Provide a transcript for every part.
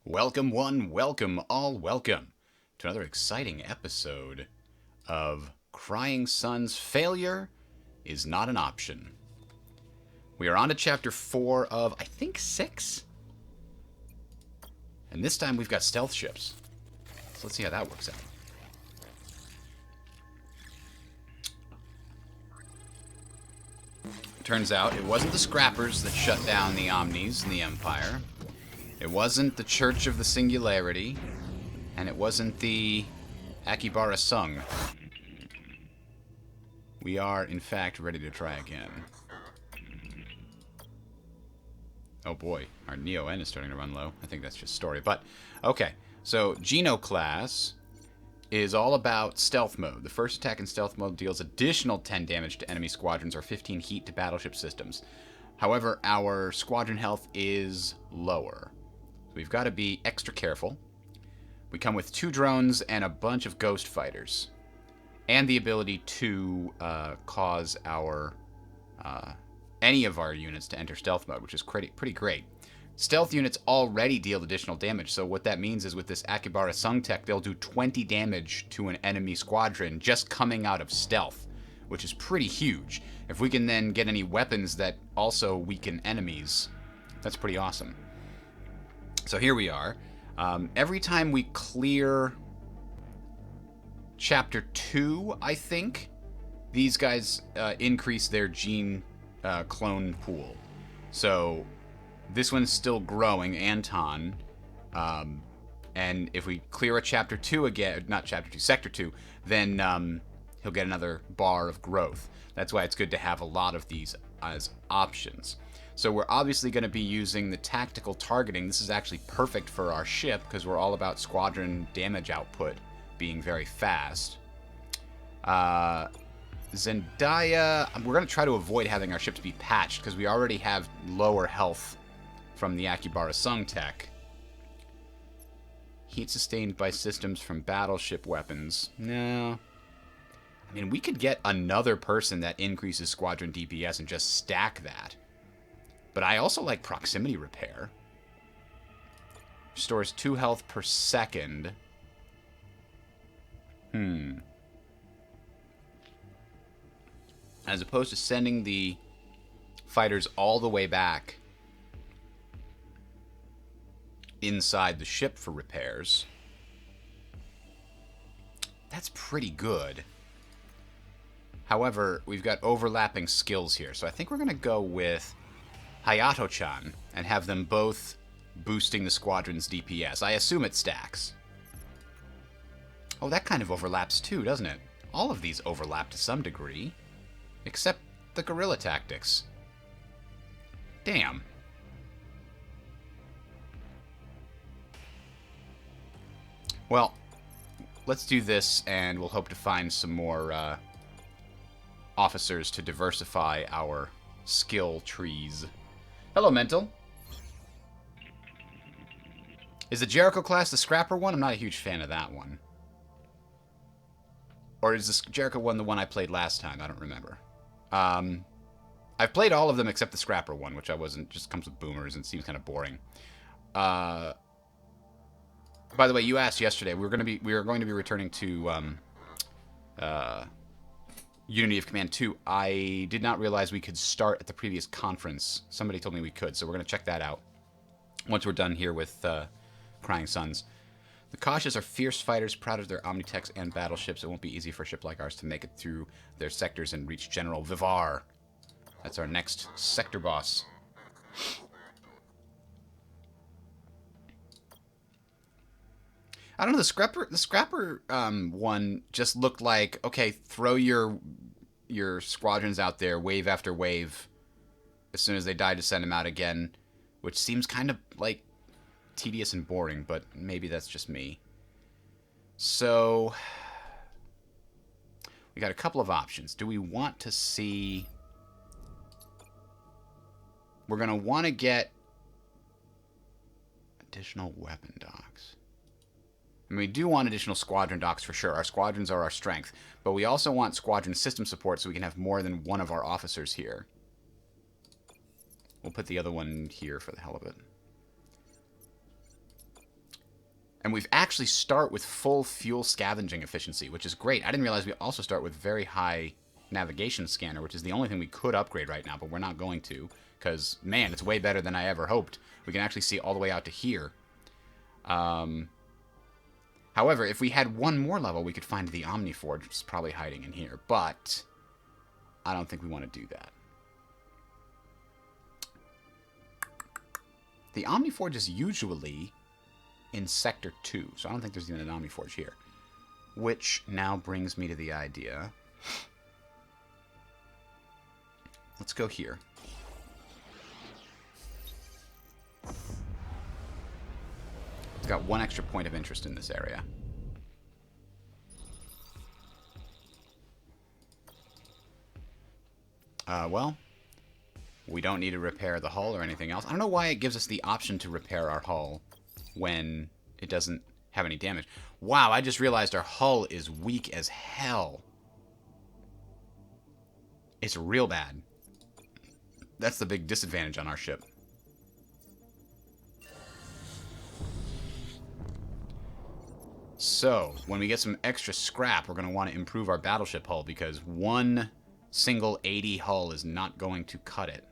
Welcome one, welcome all, welcome to another exciting episode of Crying Sun's Failure is Not an Option. We are on to chapter 4 of, I think, 6? And this time we've got stealth ships. So let's see how that works out. Turns out it wasn't the scrappers that shut down the Omnis in the Empire. It wasn't the Church of the Singularity. And it wasn't the Akibara Sung. We are, in fact, ready to try again. Oh boy, our Neo-N is starting to run low. I think that's just story. But, okay. So, Geno class is all about stealth mode. The first attack in stealth mode deals additional 10 damage to enemy squadrons or 15 heat to battleship systems. However, our squadron health is lower. So we've got to be extra careful. We come with 2 drones and a bunch of ghost fighters. And the ability to cause our any of our units to enter stealth mode, which is pretty great. Stealth units already deal additional damage, so what that means is with this Akibara Sung tech, they'll do 20 damage to an enemy squadron just coming out of stealth, which is pretty huge. If we can then get any weapons that also weaken enemies, that's pretty awesome. So here we are. Every time we clear Chapter 2, I think, these guys increase their gene clone pool. So this one's still growing, Anton. And if we clear a Chapter 2 again, not Chapter 2, Sector 2, then he'll get another bar of growth. That's why it's good to have a lot of these as options. So we're obviously going to be using the tactical targeting. This is actually perfect for our ship because we're all about squadron damage output being very fast. Zendaya, we're going to try to avoid having our ships be patched because we already have lower health from the Akibara Sung tech. Heat sustained by systems from battleship weapons. No. I mean, we could get another person that increases squadron DPS and just stack that. But I also like proximity repair. Restores 2 health per second. As opposed to sending the fighters all the way back inside the ship for repairs. That's pretty good. However, we've got overlapping skills here, so I think we're going to go with Hayato-chan and have them both boosting the squadron's DPS. I assume it stacks. Oh, that kind of overlaps too, doesn't it? All of these overlap to some degree. Except the guerrilla tactics. Damn. Well, let's do this, and we'll hope to find some more officers to diversify our skill trees. Hello, Mental. Is the Jericho class the scrapper one? I'm not a huge fan of that one. Or is this Jericho one the one I played last time? I don't remember. I've played all of them except the scrapper one, which I wasn't. Just comes with boomers and seems kind of boring. By the way, you asked yesterday. We are going to be returning to Unity of Command 2. I did not realize we could start at the previous conference. Somebody told me we could, so we're going to check that out once we're done here with Crying Suns. The Cautious are fierce fighters, proud of their omnitechs and battleships. It won't be easy for a ship like ours to make it through their sectors and reach General Vivar. That's our next sector boss. I don't know, the scrapper one just looked like, okay, throw your squadrons out there, wave after wave. As soon as they die, to send them out again, which seems kind of like tedious and boring, but maybe that's just me. So we got a couple of options. Do we want to see... We're going to want to get additional weapon docks. I mean, we do want additional squadron docks for sure. Our squadrons are our strength. But we also want squadron system support so we can have more than one of our officers here. We'll put the other one here for the hell of it. And we've actually start with full fuel scavenging efficiency, which is great. I didn't realize we also start with very high navigation scanner, which is the only thing we could upgrade right now, but we're not going to. Because, man, it's way better than I ever hoped. We can actually see all the way out to here. However, if we had one more level, we could find the Omniforge, which is probably hiding in here. But I don't think we want to do that. The Omniforge is usually in Sector 2, so I don't think there's even an Omniforge here. Which now brings me to the idea. Let's go here. It's got one extra point of interest in this area. Well, we don't need to repair the hull or anything else. I don't know why it gives us the option to repair our hull when it doesn't have any damage. Wow, I just realized our hull is weak as hell. It's real bad. That's the big disadvantage on our ship. So, when we get some extra scrap, we're going to want to improve our battleship hull because one single 80 hull is not going to cut it.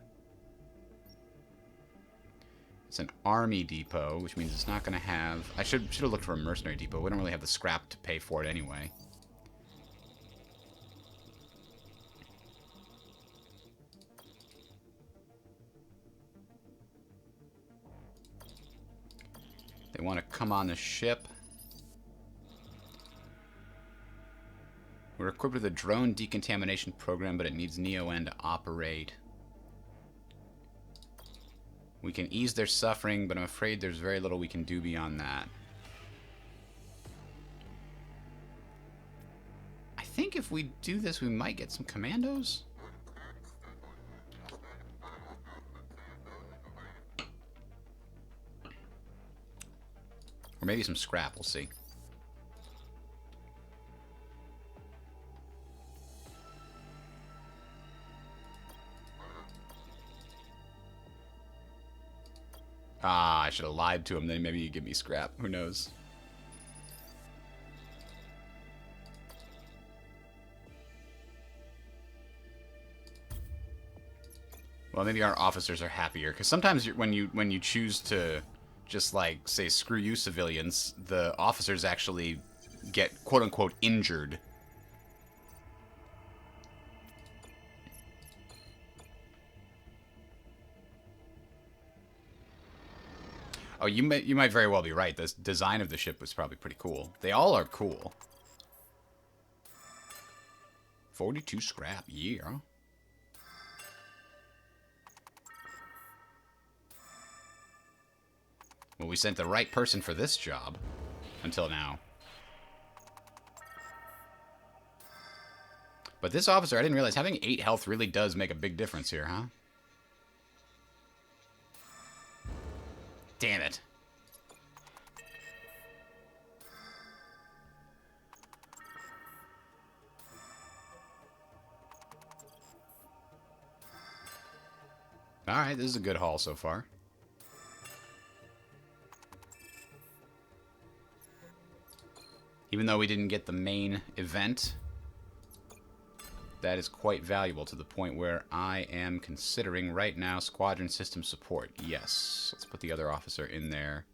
It's an army depot, which means it's not going to have... I should have looked for a mercenary depot. We don't really have the scrap to pay for it anyway. They want to come on the ship. We're equipped with a drone decontamination program, but it needs Neo-N to operate. We can ease their suffering, but I'm afraid there's very little we can do beyond that. I think if we do this, we might get some commandos. Or maybe some scrap, we'll see. Ah, I should have lied to him, then maybe he'd give me scrap. Who knows? Well, maybe our officers are happier, because sometimes when you choose to just, like, say, screw you, civilians, the officers actually get, quote-unquote, injured. Oh, you might very well be right. The design of the ship was probably pretty cool. They all are cool. 42 scrap, yeah. Well, we sent the right person for this job. Until now. But this officer, I didn't realize having 8 health really does make a big difference here, huh? Damn it. Alright, this is a good haul so far. Even though we didn't get the main event, that is quite valuable to the point where I am considering right now squadron system support. Yes. Let's put the other officer in there.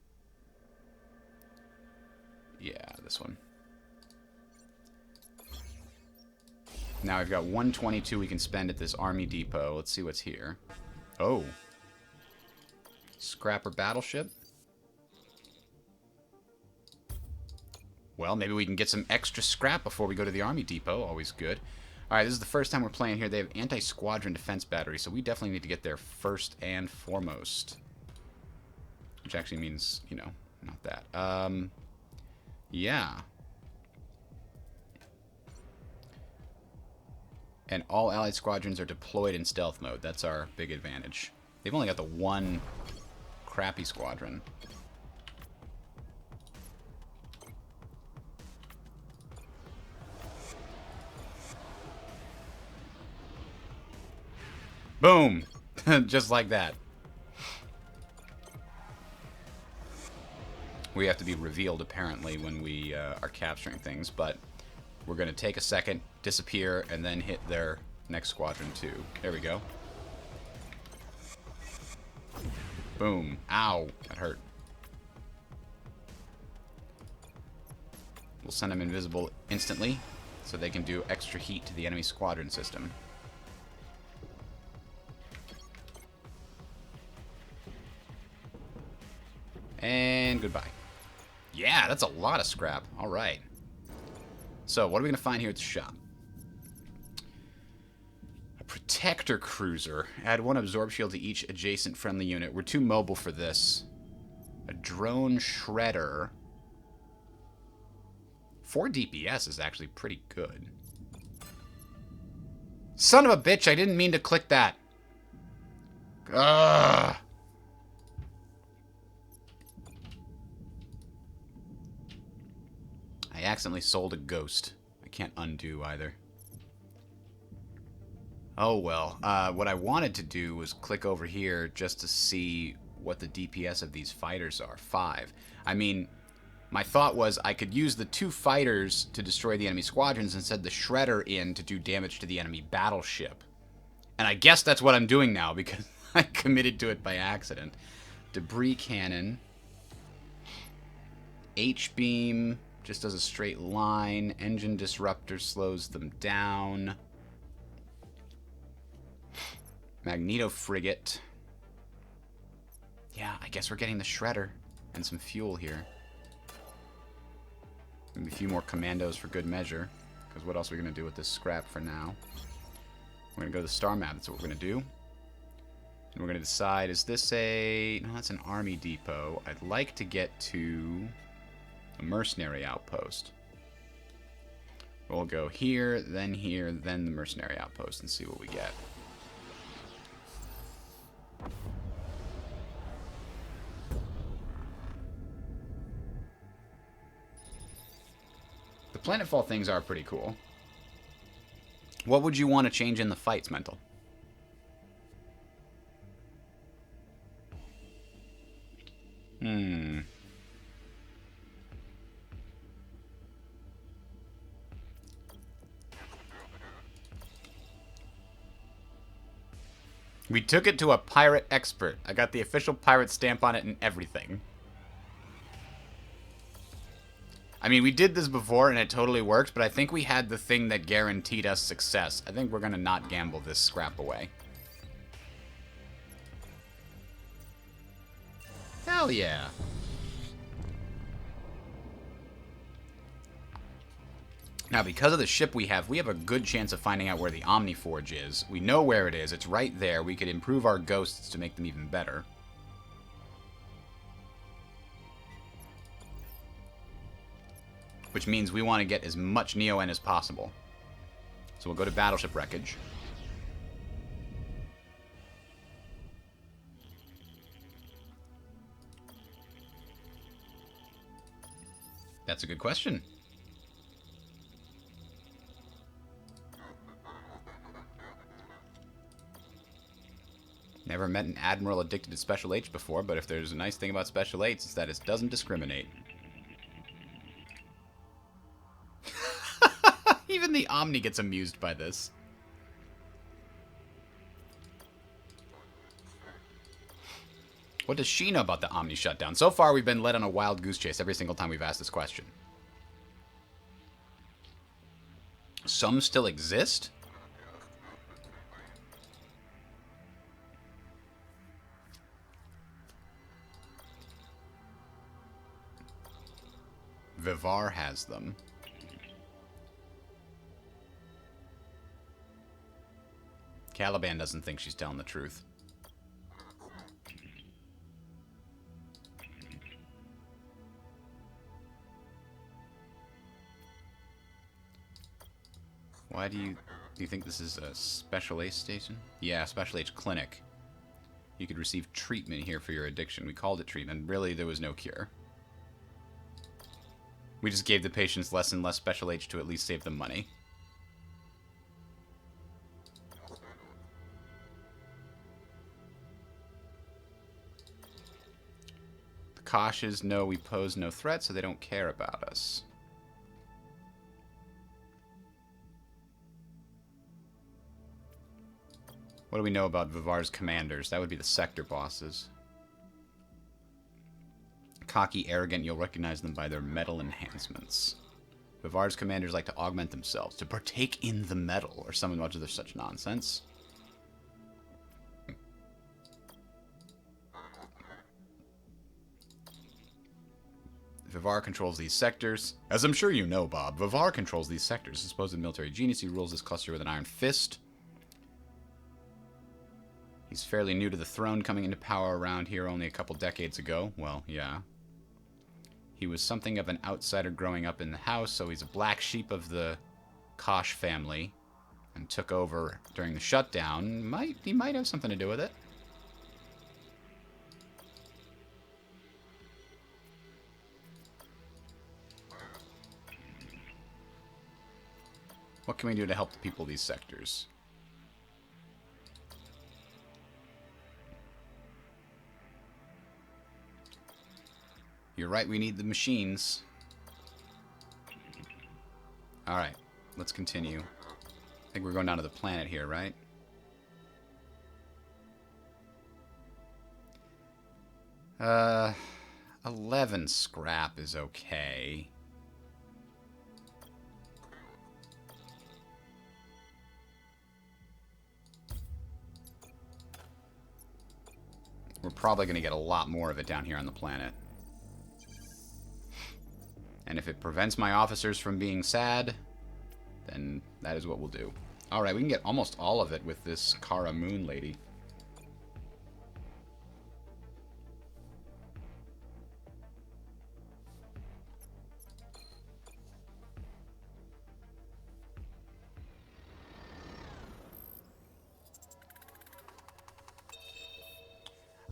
Yeah, this one. Now we've got 122 we can spend at this army depot. Let's see what's here. Oh. Scrapper battleship. Well, maybe we can get some extra scrap before we go to the army depot. Always good. Alright, this is the first time we're playing here. They have anti-squadron defense battery, so we definitely need to get there first and foremost. Which actually means, you know, not that. Yeah. And all allied squadrons are deployed in stealth mode. That's our big advantage. They've only got the one crappy squadron. Boom! Just like that. We have to be revealed, apparently, when we are capturing things, but we're going to take a second, disappear, and then hit their next squadron, too. There we go. Boom. Ow. That hurt. We'll send them invisible instantly, so they can do extra heat to the enemy squadron system. And goodbye. Yeah, that's a lot of scrap. All right. So, what are we going to find here at the shop? A protector cruiser. Add 1 absorb shield to each adjacent friendly unit. We're too mobile for this. A drone shredder. 4 DPS is actually pretty good. Son of a bitch, I didn't mean to click that. Ugh. I accidentally sold a ghost. I can't undo either. Oh well. What I wanted to do was click over here just to see what the DPS of these fighters are. 5. I mean, my thought was I could use the 2 fighters to destroy the enemy squadrons and send the shredder in to do damage to the enemy battleship. And I guess that's what I'm doing now because I committed to it by accident. Debris cannon. H-beam. Just does a straight line. Engine disruptor slows them down. Magneto frigate. Yeah, I guess we're getting the shredder and some fuel here. Maybe a few more commandos for good measure. Because what else are we going to do with this scrap for now? We're going to go to the star map. That's what we're going to do. And we're going to decide, is this a... No, that's an army depot. I'd like to get to a mercenary outpost. We'll go here, then the mercenary outpost, and see what we get. The planetfall things are pretty cool. What would you want to change in the fights, Mental? We took it to a pirate expert. I got the official pirate stamp on it and everything. I mean, we did this before and it totally worked, but I think we had the thing that guaranteed us success. I think we're going to not gamble this scrap away. Hell yeah. Now, because of the ship we have a good chance of finding out where the Omniforge is. We know where it is. It's right there. We could improve our ghosts to make them even better. Which means we want to get as much Neo-N as possible. So we'll go to Battleship Wreckage. That's a good question. Never met an admiral addicted to Special H before, but if there's a nice thing about Special H, it's that it doesn't discriminate. Even the Omni gets amused by this. What does she know about the Omni shutdown? So far, we've been led on a wild goose chase every single time we've asked this question. Some still exist? Vivar has them. Caliban doesn't think she's telling the truth. Why do you think this is a Special H station? Yeah, Special H clinic. You could receive treatment here for your addiction. We called it treatment. Really, there was no cure. We just gave the patients less and less Special H to at least save them money. The Koshes know we pose no threat, so they don't care about us. What do we know about Vivar's commanders? That would be the sector bosses. Cocky, arrogant, you'll recognize them by their metal enhancements. Vivar's commanders like to augment themselves, to partake in the metal, or something much of such nonsense. Vivar controls these sectors. As I'm sure you know, Bob, Vivar controls these sectors. A supposed military genius, he rules this cluster with an iron fist. He's fairly new to the throne, coming into power around here only a couple decades ago. Well, yeah. He was something of an outsider growing up in the house, so he's a black sheep of the Kosh family. And took over during the shutdown. He might have something to do with it. What can we do to help the people of these sectors? You're right, we need the machines. Alright, let's continue. I think we're going down to the planet here, right? Uh, 11 scrap is okay. We're probably going to get a lot more of it down here on the planet. And if it prevents my officers from being sad, then that is what we'll do. Alright, we can get almost all of it with this Kara Moon lady.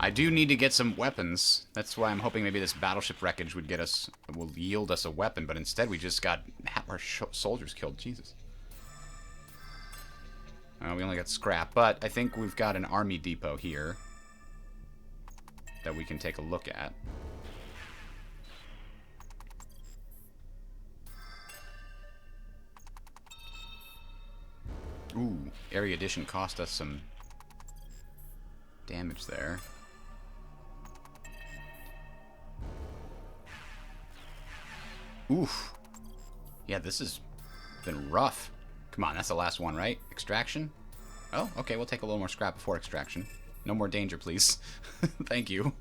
I do need to get some weapons. That's why I'm hoping maybe this battleship wreckage will yield us a weapon, but instead we just got half our soldiers killed. Jesus. We only got scrap, but I think we've got an army depot here that we can take a look at. Ooh, area addition cost us some damage there. Oof. Yeah, this has been rough. Come on, that's the last one, right? Extraction? Oh, okay, we'll take a little more scrap before extraction. No more danger, please. Thank you.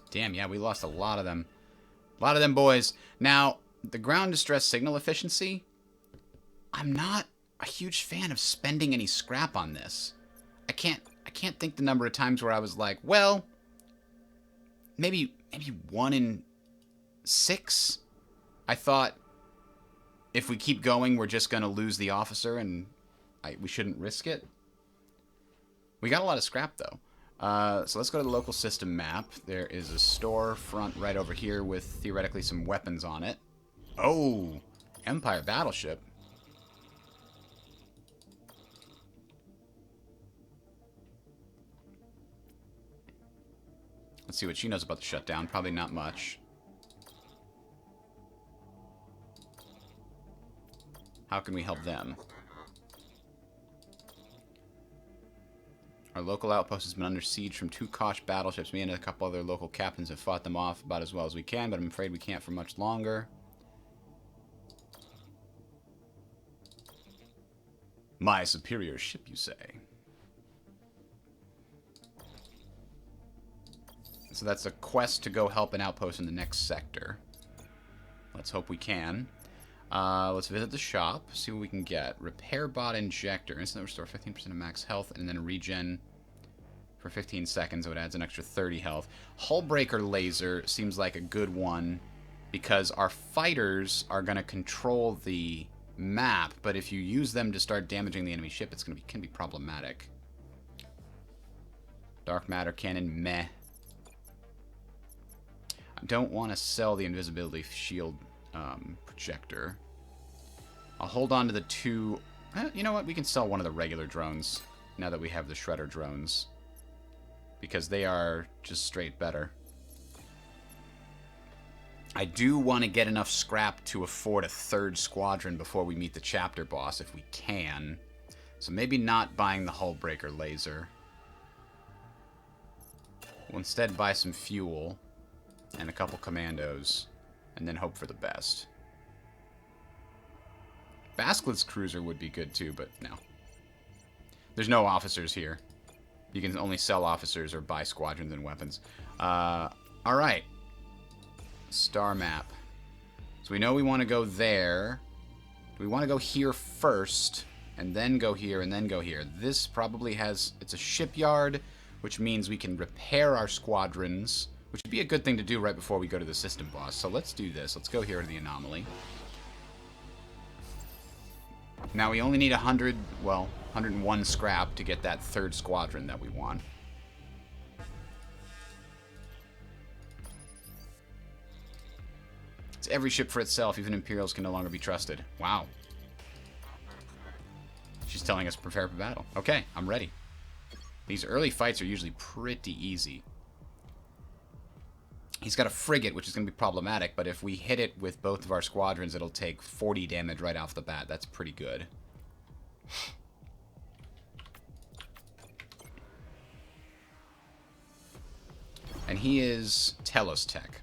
Damn, yeah, we lost a lot of them. A lot of them boys. Now, the ground distress signal efficiency, I'm not a huge fan of spending any scrap on this. I can't think the number of times where I was like, well, maybe 1 in 6. I thought if we keep going, we're just going to lose the officer, and we shouldn't risk it. We got a lot of scrap, though. So let's go to the local system map. There is a storefront right over here with theoretically some weapons on it. Oh, Empire battleship. Let's see what she knows about the shutdown. Probably not much. How can we help them? Our local outpost has been under siege from 2 Kosh battleships. Me and a couple other local captains have fought them off about as well as we can, but I'm afraid we can't for much longer. My superior ship, you say? So that's a quest to go help an outpost in the next sector. Let's hope we can. Let's visit the shop, see what we can get. Repair bot injector. Instantly restore 15% of max health, and then regen for 15 seconds, so it adds an extra 30 health. Hullbreaker laser seems like a good one, because our fighters are going to control the map, but if you use them to start damaging the enemy ship, it can be problematic. Dark matter cannon, meh. I don't want to sell the invisibility shield projector. I'll hold on to the 2... you know what? We can sell one of the regular drones now that we have the shredder drones. because they are just straight better. I do want to get enough scrap to afford a third squadron before we meet the chapter boss, if we can. So maybe not buying the Hullbreaker laser. We'll instead buy some fuel and a couple commandos, and then hope for the best. Basquith's cruiser would be good too, but no. There's no officers here. You can only sell officers or buy squadrons and weapons. Alright. Star map. So we know we want to go there. Do we want to go here first, and then go here, and then go here? This probably has... It's a shipyard, which means we can repair our squadrons, which would be a good thing to do right before we go to the system boss. So let's do this. Let's go here to the anomaly. Now we only need 100, well, 101 scrap to get that third squadron that we want. It's every ship for itself. Even Imperials can no longer be trusted. Wow. She's telling us prepare for battle. Okay, I'm ready. These early fights are usually pretty easy. He's got a frigate, which is going to be problematic, but if we hit it with both of our squadrons, it'll take 40 damage right off the bat. That's pretty good. And he is Telos Tech.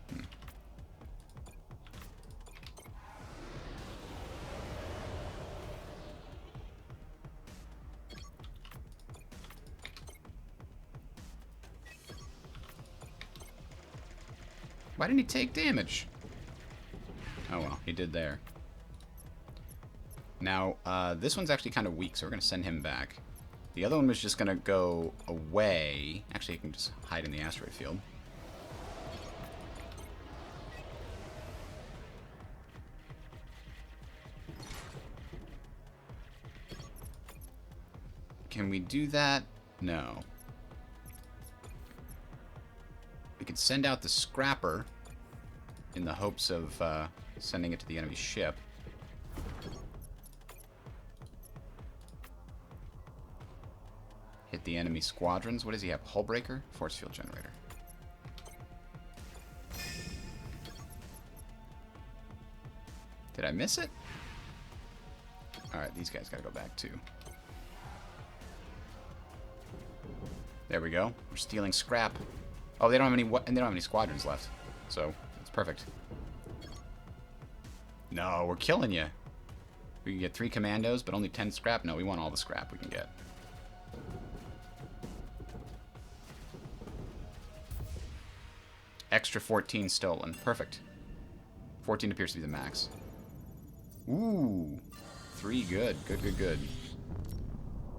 Why didn't he take damage? Oh well, he did there. Now, this one's actually kind of weak, so we're going to send him back. The other one was just going to go away. Actually, you can just hide in the asteroid field. Can we do that? No. We could send out the scrapper in the hopes of sending it to the enemy ship. Hit the enemy squadrons. What does he have? Hullbreaker? Force field generator. Did I miss it? Alright, these guys gotta go back too. There we go. We're stealing scrap. Oh, they don't have any, and they don't have any squadrons left, so it's perfect. No, we're killing you. We can get 3 commandos, but only 10 scrap. No, we want all the scrap we can get. Extra 14 stolen. Perfect. 14 appears to be the max. Ooh, 3 good. Good, good, good.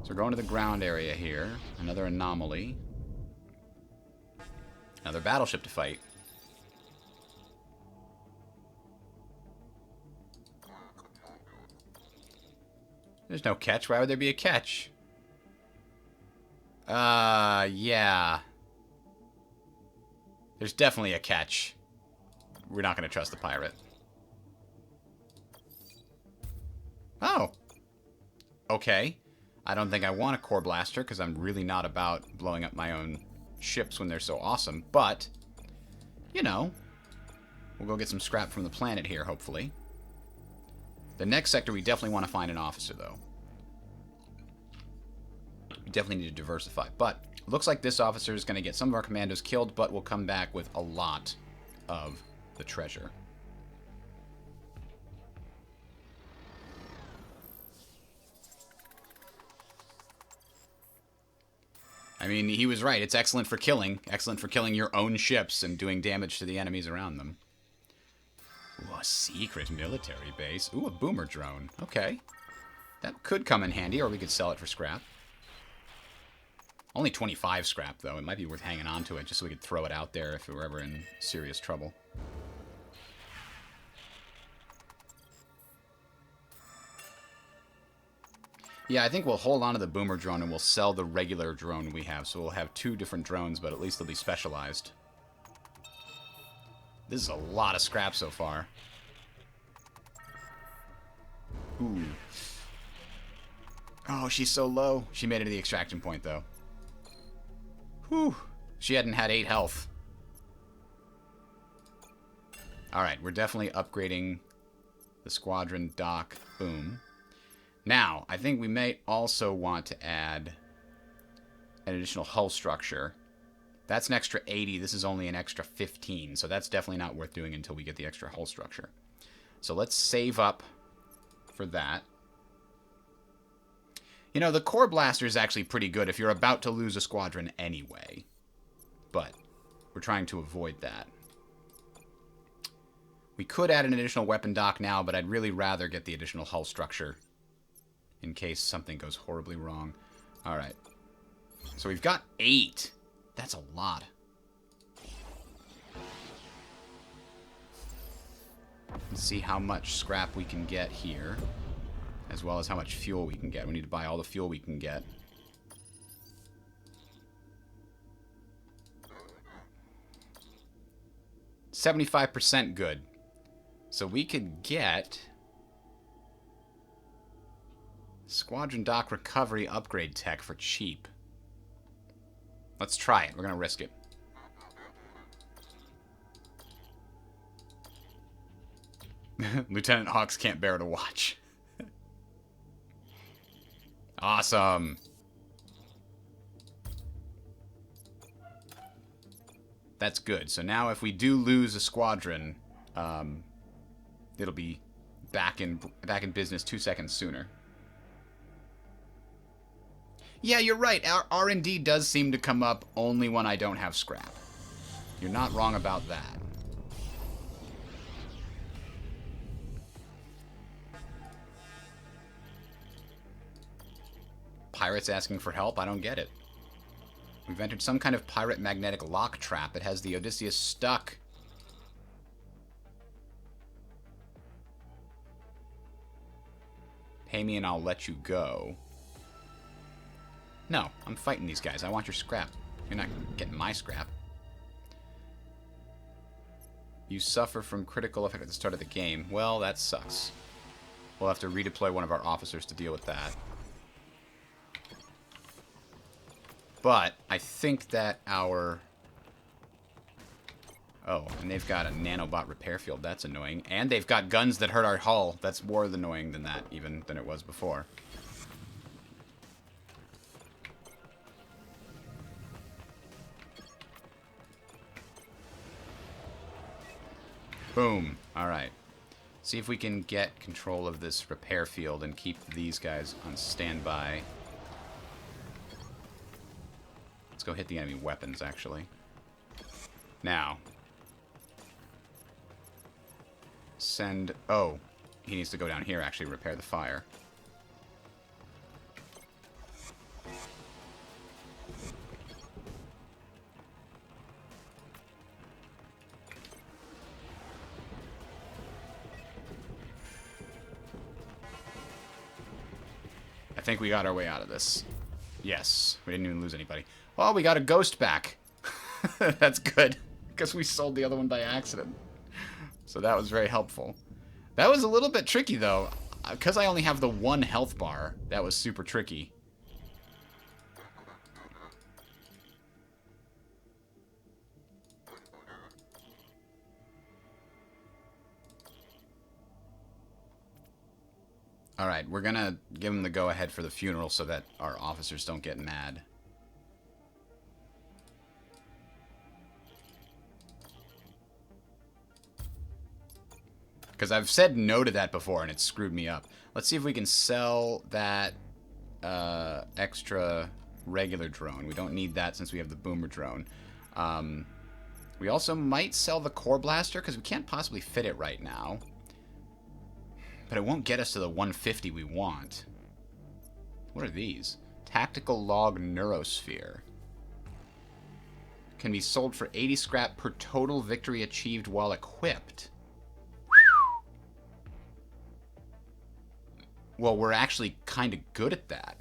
So we're going to the ground area here. Another anomaly. Another battleship to fight. There's no catch. Why would there be a catch? Yeah. There's definitely a catch. We're not going to trust the pirate. Oh. Okay. I don't think I want a core blaster because I'm really not about blowing up my own ships when they're so awesome, but you know, we'll go get some scrap from the planet here, hopefully. The next sector, we definitely want to find an officer, though. We definitely need to diversify, but looks like this officer is going to get some of our commandos killed, but will come back with a lot of the treasure. I mean, he was right. It's excellent for killing. Excellent for killing your own ships and doing damage to the enemies around them. Ooh, a secret military base. Ooh, a boomer drone. Okay. That could come in handy, or we could sell it for scrap. Only 25 scrap, though. It might be worth hanging on to it just so we could throw it out there if we were ever in serious trouble. Yeah, I think we'll hold on to the boomer drone and we'll sell the regular drone we have. So we'll have 2 different drones, but at least they'll be specialized. This is a lot of scrap so far. Ooh. Oh, she's so low. She made it to the extraction point, though. Whew. She hadn't had 8 health. Alright, we're definitely upgrading the squadron dock. Boom. Now, I think we may also want to add an additional hull structure. That's an extra 80. This is only an extra 15. So that's definitely not worth doing until we get the extra hull structure. So let's save up for that. You know, the core blaster is actually pretty good if you're about to lose a squadron anyway. But we're trying to avoid that. We could add an additional weapon dock now, but I'd really rather get the additional hull structure in case something goes horribly wrong. Alright. So we've got 8. That's a lot. Let's see how much scrap we can get here, as well as how much fuel we can get. We need to buy all the fuel we can get. %75 good. So we could get Squadron Dock Recovery Upgrade Tech for cheap. Let's try it. We're going to risk it. Lieutenant Hawks can't bear to watch. Awesome. That's good. So now if we do lose a squadron, it'll be back in business 2 seconds sooner. Yeah, you're right. Our R&D does seem to come up only when I don't have scrap. You're not wrong about that. Pirates asking for help? I don't get it. We've entered some kind of pirate magnetic lock trap. It has the Odysseus stuck. Pay me and I'll let you go. No, I'm fighting these guys. I want your scrap. You're not getting my scrap. You suffer from critical effect at the start of the game. Well, that sucks. We'll have to redeploy one of our officers to deal with that. But I think that our... Oh, and they've got a nanobot repair field. That's annoying. And they've got guns that hurt our hull. That's more annoying than that, even than it was before. Boom. Alright. See if we can get control of this repair field and keep these guys on standby. Let's go hit the enemy weapons, actually. Now. Send... Oh. He needs to go down here, actually, repair the fire. I think we got our way out of this. Yes. We didn't even lose anybody. Oh, we got a ghost back. That's good. Because we sold the other one by accident. So that was very helpful. That was a little bit tricky, though. Because I only have the 1 health bar, that was super tricky. Alright, we're gonna give them the go-ahead for the funeral so that our officers don't get mad. Because I've said no to that before and it's screwed me up. Let's see if we can sell that extra regular drone. We don't need that since we have the boomer drone. We also might sell the core blaster because we can't possibly fit it right now. But it won't get us to the 150 we want. What are these? Tactical Log Neurosphere. Can be sold for 80 scrap per total victory achieved while equipped. Well, we're actually kind of good at that.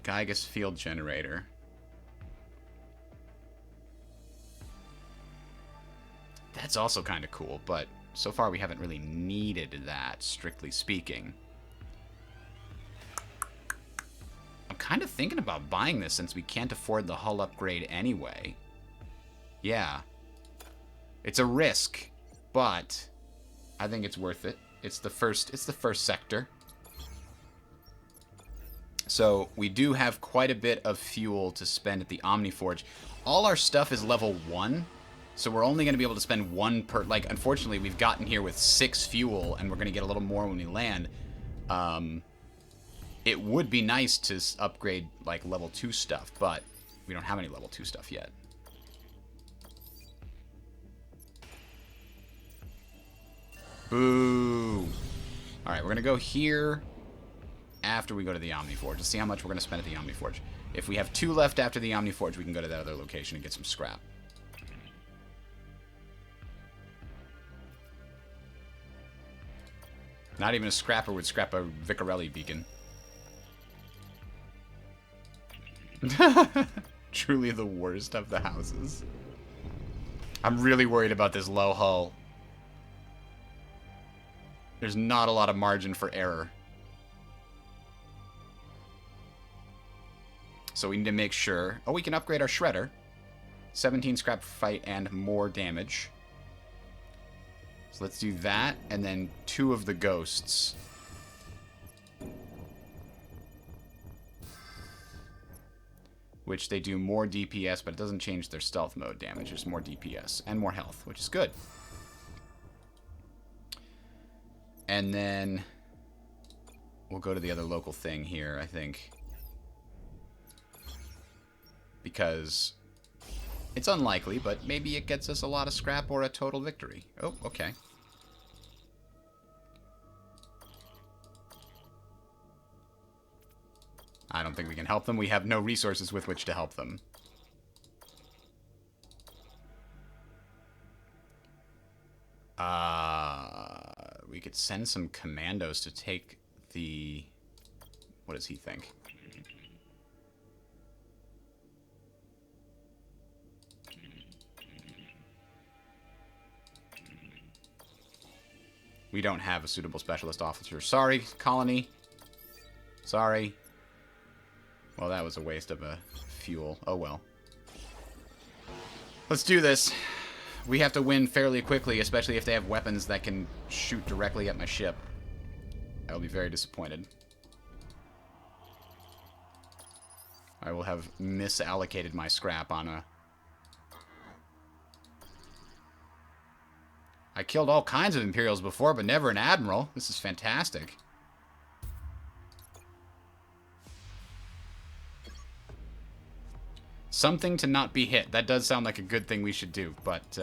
Geiges Field Generator. That's also kind of cool, but so far we haven't really needed that, strictly speaking. I'm kind of thinking about buying this since we can't afford the hull upgrade anyway. Yeah. It's a risk, but I think it's worth it. It's the first sector. So we do have quite a bit of fuel to spend at the Omniforge. All our stuff is level 1, so we're only going to be able to spend 1 per... Like, unfortunately, we've gotten here with 6 fuel, and we're going to get a little more when we land. It would be nice to upgrade, like, level 2 stuff, but we don't have any level 2 stuff yet. Boo! Alright, we're going to go here after we go to the Omniforge. Let's see how much we're going to spend at the Omniforge. If we have 2 left after the Omniforge, we can go to that other location and get some scrap. Not even a scrapper would scrap a Vicarelli beacon. Truly the worst of the houses. I'm really worried about this low hull. There's not a lot of margin for error. So we need to make sure... Oh, we can upgrade our shredder. 17 scrap fight and more damage. So let's do that, and then 2 of the ghosts. Which they do more DPS, but it doesn't change their stealth mode damage. There's more DPS and more health, which is good. And then we'll go to the other local thing here, I think. Because it's unlikely, but maybe it gets us a lot of scrap or a total victory. Oh, okay. I don't think we can help them. We have no resources with which to help them. We could send some commandos to take the... What does he think? We don't have a suitable specialist officer. Sorry, colony. Sorry. Well, that was a waste of a fuel. Oh, well. Let's do this. We have to win fairly quickly, especially if they have weapons that can shoot directly at my ship. I'll be very disappointed. I will have misallocated my scrap on a... I killed all kinds of Imperials before, but never an Admiral. This is fantastic. Something to not be hit. That does sound like a good thing we should do, but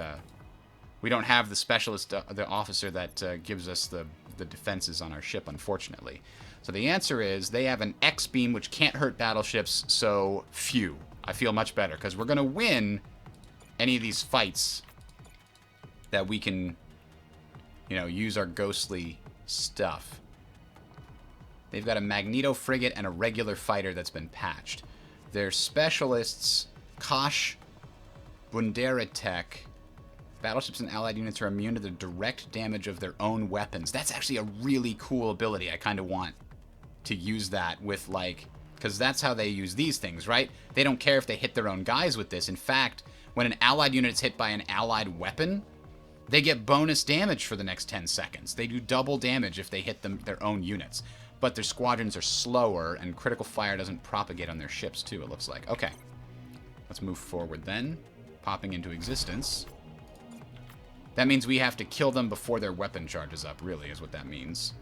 we don't have the specialist, the officer that gives us the defenses on our ship, unfortunately. So the answer is they have an X-beam which can't hurt battleships, so phew. I feel much better, because we're going to win any of these fights that we can, you know, use our ghostly stuff. They've got a Magneto frigate and a regular fighter that's been patched. Their specialists, Kosh, Bunderatek, battleships and allied units are immune to the direct damage of their own weapons. That's actually a really cool ability. I kind of want to use that with, like, because that's how they use these things, right? They don't care if they hit their own guys with this. In fact, when an allied unit is hit by an allied weapon, they get bonus damage for the next 10 seconds. They do double damage if they hit their own units. But their squadrons are slower, and critical fire doesn't propagate on their ships, too, it looks like. Okay. Let's move forward, then. Popping into existence. That means we have to kill them before their weapon charges up, really, is what that means.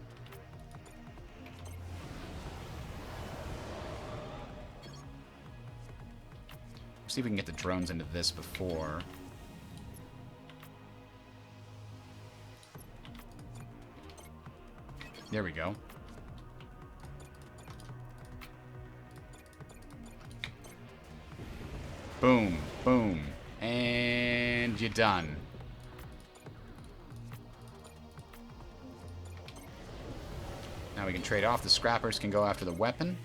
See if we can get the drones into this before... There we go. Boom, boom, and you're done. Now we can trade off. The scrappers can go after the weapon.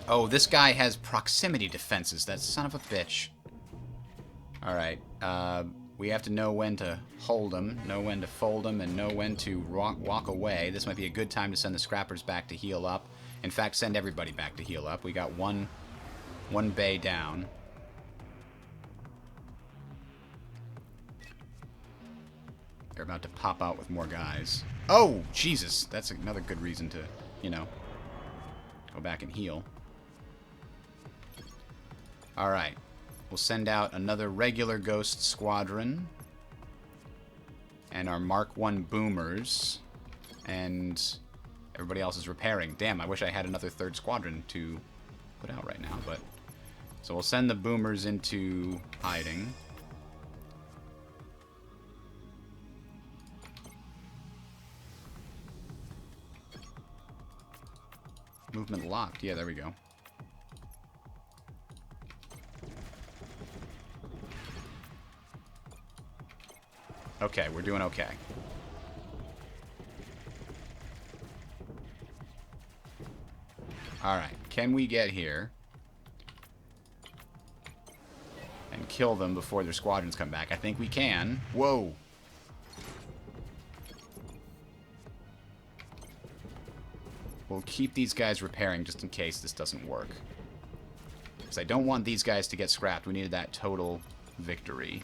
Oh, this guy has proximity defenses. That son of a bitch. Alright, We have to know when to hold them, know when to fold them, and know when to walk away. This might be a good time to send the scrappers back to heal up. In fact, send everybody back to heal up. We got one bay down. They're about to pop out with more guys. Oh, Jesus! That's another good reason to, you know, go back and heal. Alright. We'll send out another regular Ghost Squadron. And our Mark I boomers. And everybody else is repairing. Damn, I wish I had another third squadron to put out right now. But so we'll send the boomers into hiding. Movement locked. Yeah, there we go. Okay, we're doing okay. Alright, can we get here and kill them before their squadrons come back? I think we can. Whoa! We'll keep these guys repairing just in case this doesn't work. Because I don't want these guys to get scrapped. We needed that total victory.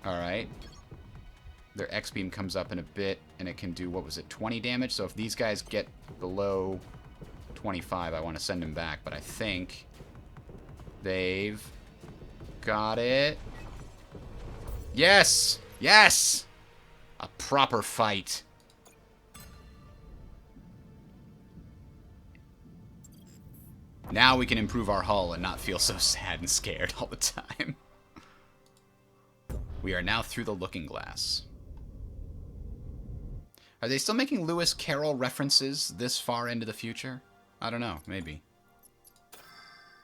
Alright. Their X-Beam comes up in a bit, and it can do, what was it, 20 damage? So if these guys get below 25, I want to send them back. But I think they've got it. Yes! Yes! A proper fight. Now we can improve our hull and not feel so sad and scared all the time. We are now through the looking glass. Are they still making Lewis Carroll references this far into the future? I don't know. Maybe.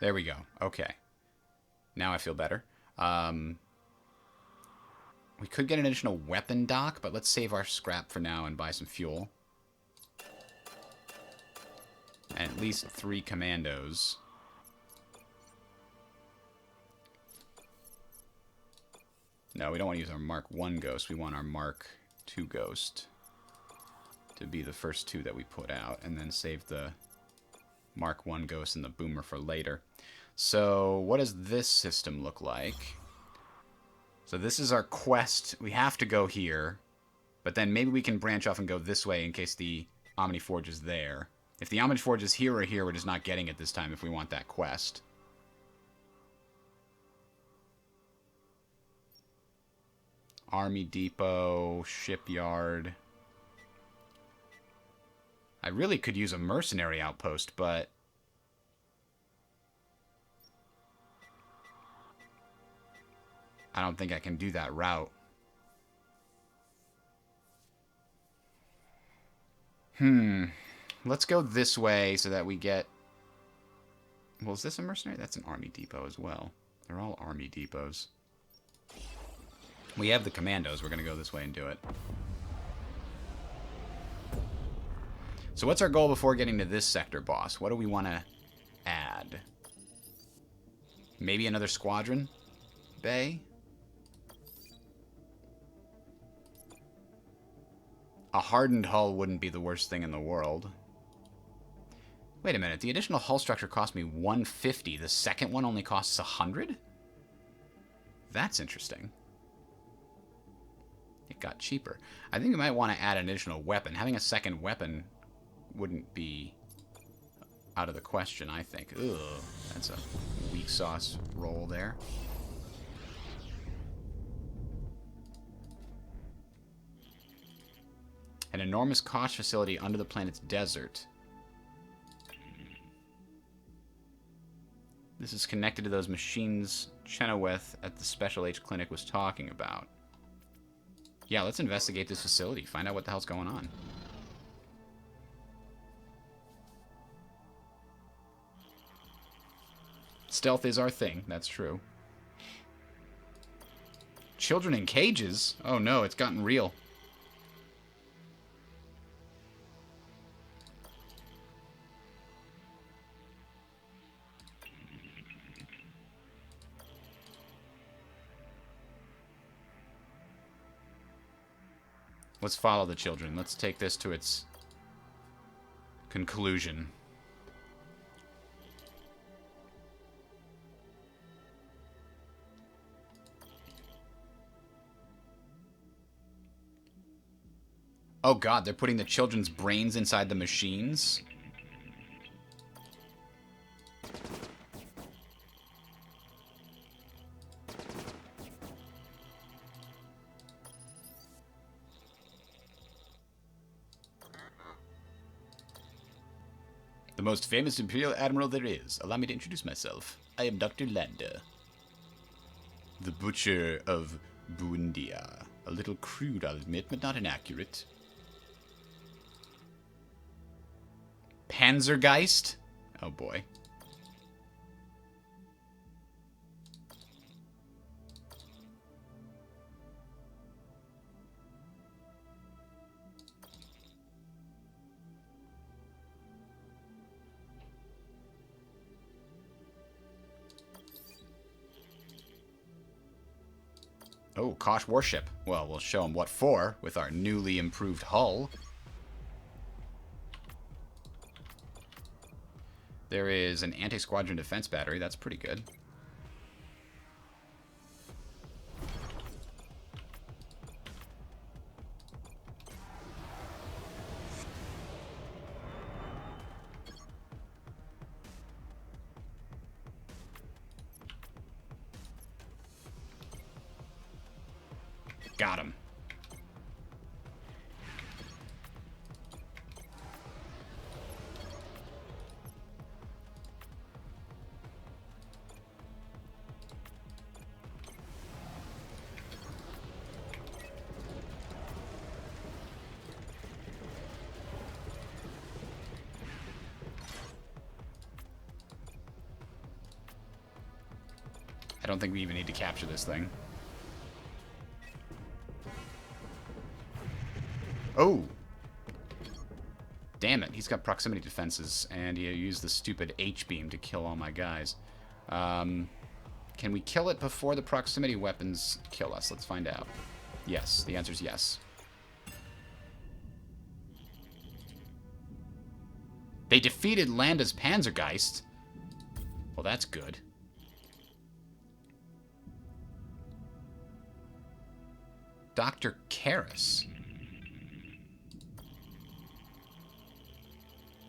There we go. Okay. Now I feel better. We could get an additional weapon dock, but let's save our scrap for now and buy some fuel. And at least 3 commandos. No, we don't want to use our Mark I Ghost. We want our Mark II Ghost to be the first 2 that we put out, and then save the Mark I Ghost and the Boomer for later. So, what does this system look like? So this is our quest. We have to go here, but then maybe we can branch off and go this way in case the Omniforge is there. If the Omniforge is here or here, we're just not getting it this time if we want that quest. Army Depot, Shipyard. I really could use a mercenary outpost, but I don't think I can do that route. Let's go this way so that we get... Well, is this a mercenary? That's an army depot as well. They're all army depots. We have the commandos. We're going to go this way and do it. So what's our goal before getting to this sector, boss? What do we want to add? Maybe another squadron bay? A hardened hull wouldn't be the worst thing in the world. Wait a minute. The additional hull structure cost me 150. The second one only costs 100? That's interesting. It got cheaper. I think we might want to add an additional weapon. Having a second weapon wouldn't be out of the question, I think. Ugh, that's a weak sauce roll there. An enormous kosh facility under the planet's desert. This is connected to those machines Chenoweth at the Special H Clinic was talking about. Yeah, let's investigate this facility. Find out what the hell's going on. Stealth is our thing. That's true. Children in cages? Oh no, it's gotten real. Let's follow the children. Let's take this to its conclusion. Oh god, they're putting the children's brains inside the machines? The most famous Imperial Admiral there is. Allow me to introduce myself. I am Dr. Landa, the Butcher of Buendia. A little crude, I'll admit, but not inaccurate. Panzergeist? Oh boy. Oh, Kosh warship. Well, we'll show them what for with our newly improved hull. There is an anti-squadron defense battery. That's pretty good. Got him. I don't think we even need to capture this thing. Oh! Damn it, he's got proximity defenses, and he used the stupid H-beam to kill all my guys. Can we kill it before the proximity weapons kill us? Let's find out. Yes, the answer's yes. They defeated Landa's Panzergeist. Well, that's good. Dr. Karras.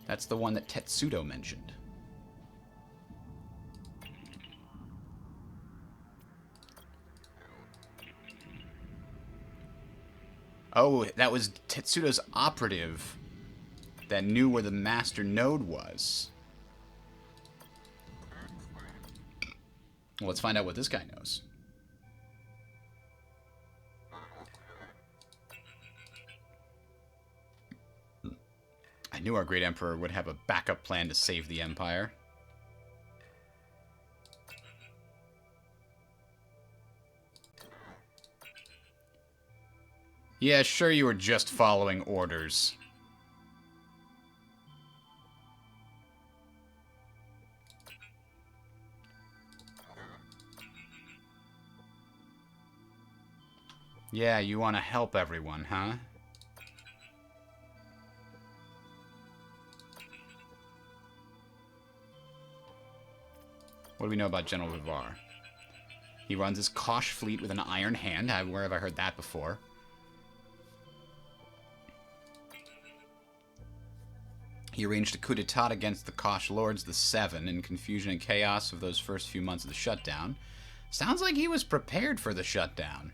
That's the one that Tetsudo mentioned. Oh, that was Tetsudo's operative that knew where the master node was. Well, let's find out what this guy knows. I knew our great emperor would have a backup plan to save the empire. Yeah, sure you were just following orders. Yeah, you want to help everyone, huh? What do we know about General Vivar? He runs his Kosh fleet with an iron hand. Where have I heard that before? He arranged a coup d'etat against the Kosh Lords, the Seven, in confusion and chaos of those first few months of the shutdown. Sounds like he was prepared for the shutdown.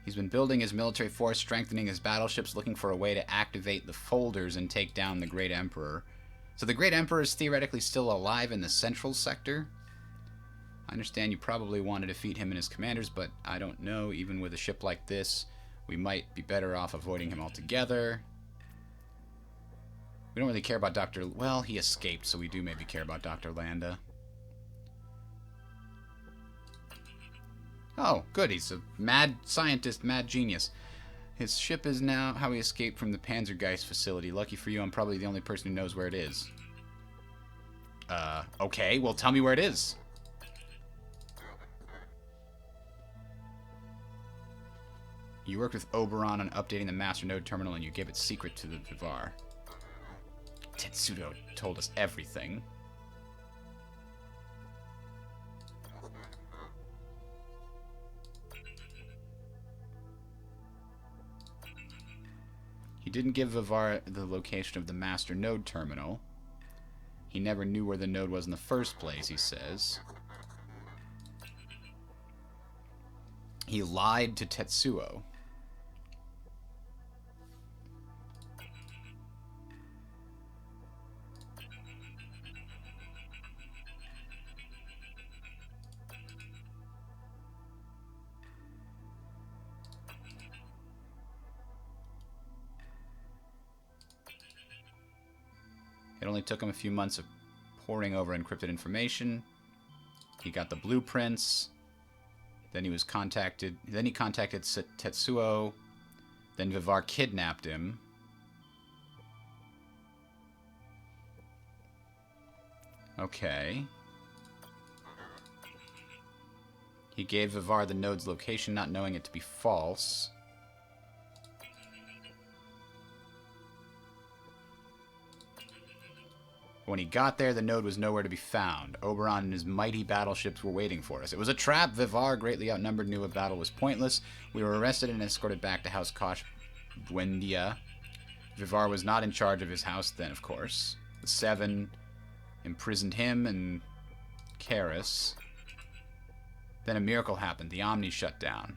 He's been building his military force, strengthening his battleships, looking for a way to activate the folders and take down the Great Emperor. So the Great Emperor is theoretically still alive in the central sector? I understand you probably want to defeat him and his commanders, but I don't know. Even with a ship like this, we might be better off avoiding him altogether. We don't really care about Dr. Well, he escaped, so we do maybe care about Dr. Landa. Oh, good. He's a mad scientist, mad genius. His ship is now how he escaped from the Panzergeist facility. Lucky for you, I'm probably the only person who knows where it is. Okay. Well, tell me where it is. You worked with Oberon on updating the master node terminal, and you gave its secret to the Vivar. Tetsuo told us everything. He didn't give Vivar the location of the master node terminal. He never knew where the node was in the first place, he says. He lied to Tetsuo. It only took him a few months of poring over encrypted information. He got the blueprints. Then he contacted Tetsuo. Then Vivar kidnapped him. Okay. He gave Vivar the node's location, not knowing it to be false. When he got there, the node was nowhere to be found. Oberon and his mighty battleships were waiting for us. It was a trap. Vivar, greatly outnumbered, knew a battle was pointless. We were arrested and escorted back to House Kosh Buendia. Vivar was not in charge of his house then, of course. The Seven imprisoned him and Karis. Then a miracle happened. The Omni shut down.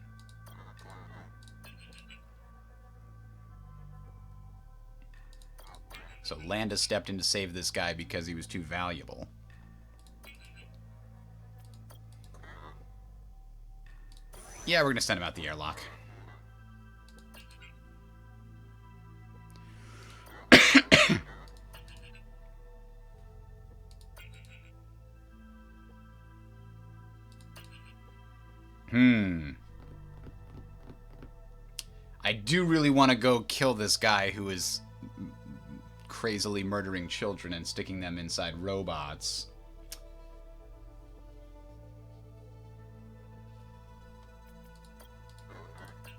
So Landa stepped in to save this guy because he was too valuable. Yeah, we're going to send him out the airlock. I do really want to go kill this guy who is crazily murdering children and sticking them inside robots.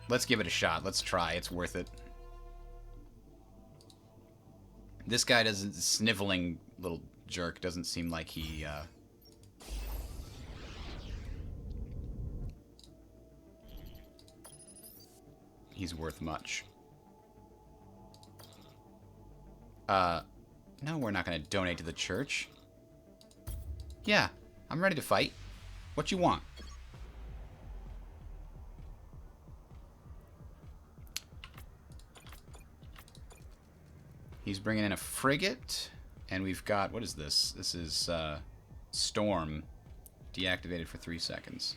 Let's give it a shot. Let's try. It's worth it. This guy doesn't... Sniveling little jerk doesn't seem like he... he's worth much. No, we're not going to donate to the church. Yeah, I'm ready to fight. What you want? He's bringing in a frigate, and we've got... What is this? This is, Storm. Deactivated for 3 seconds.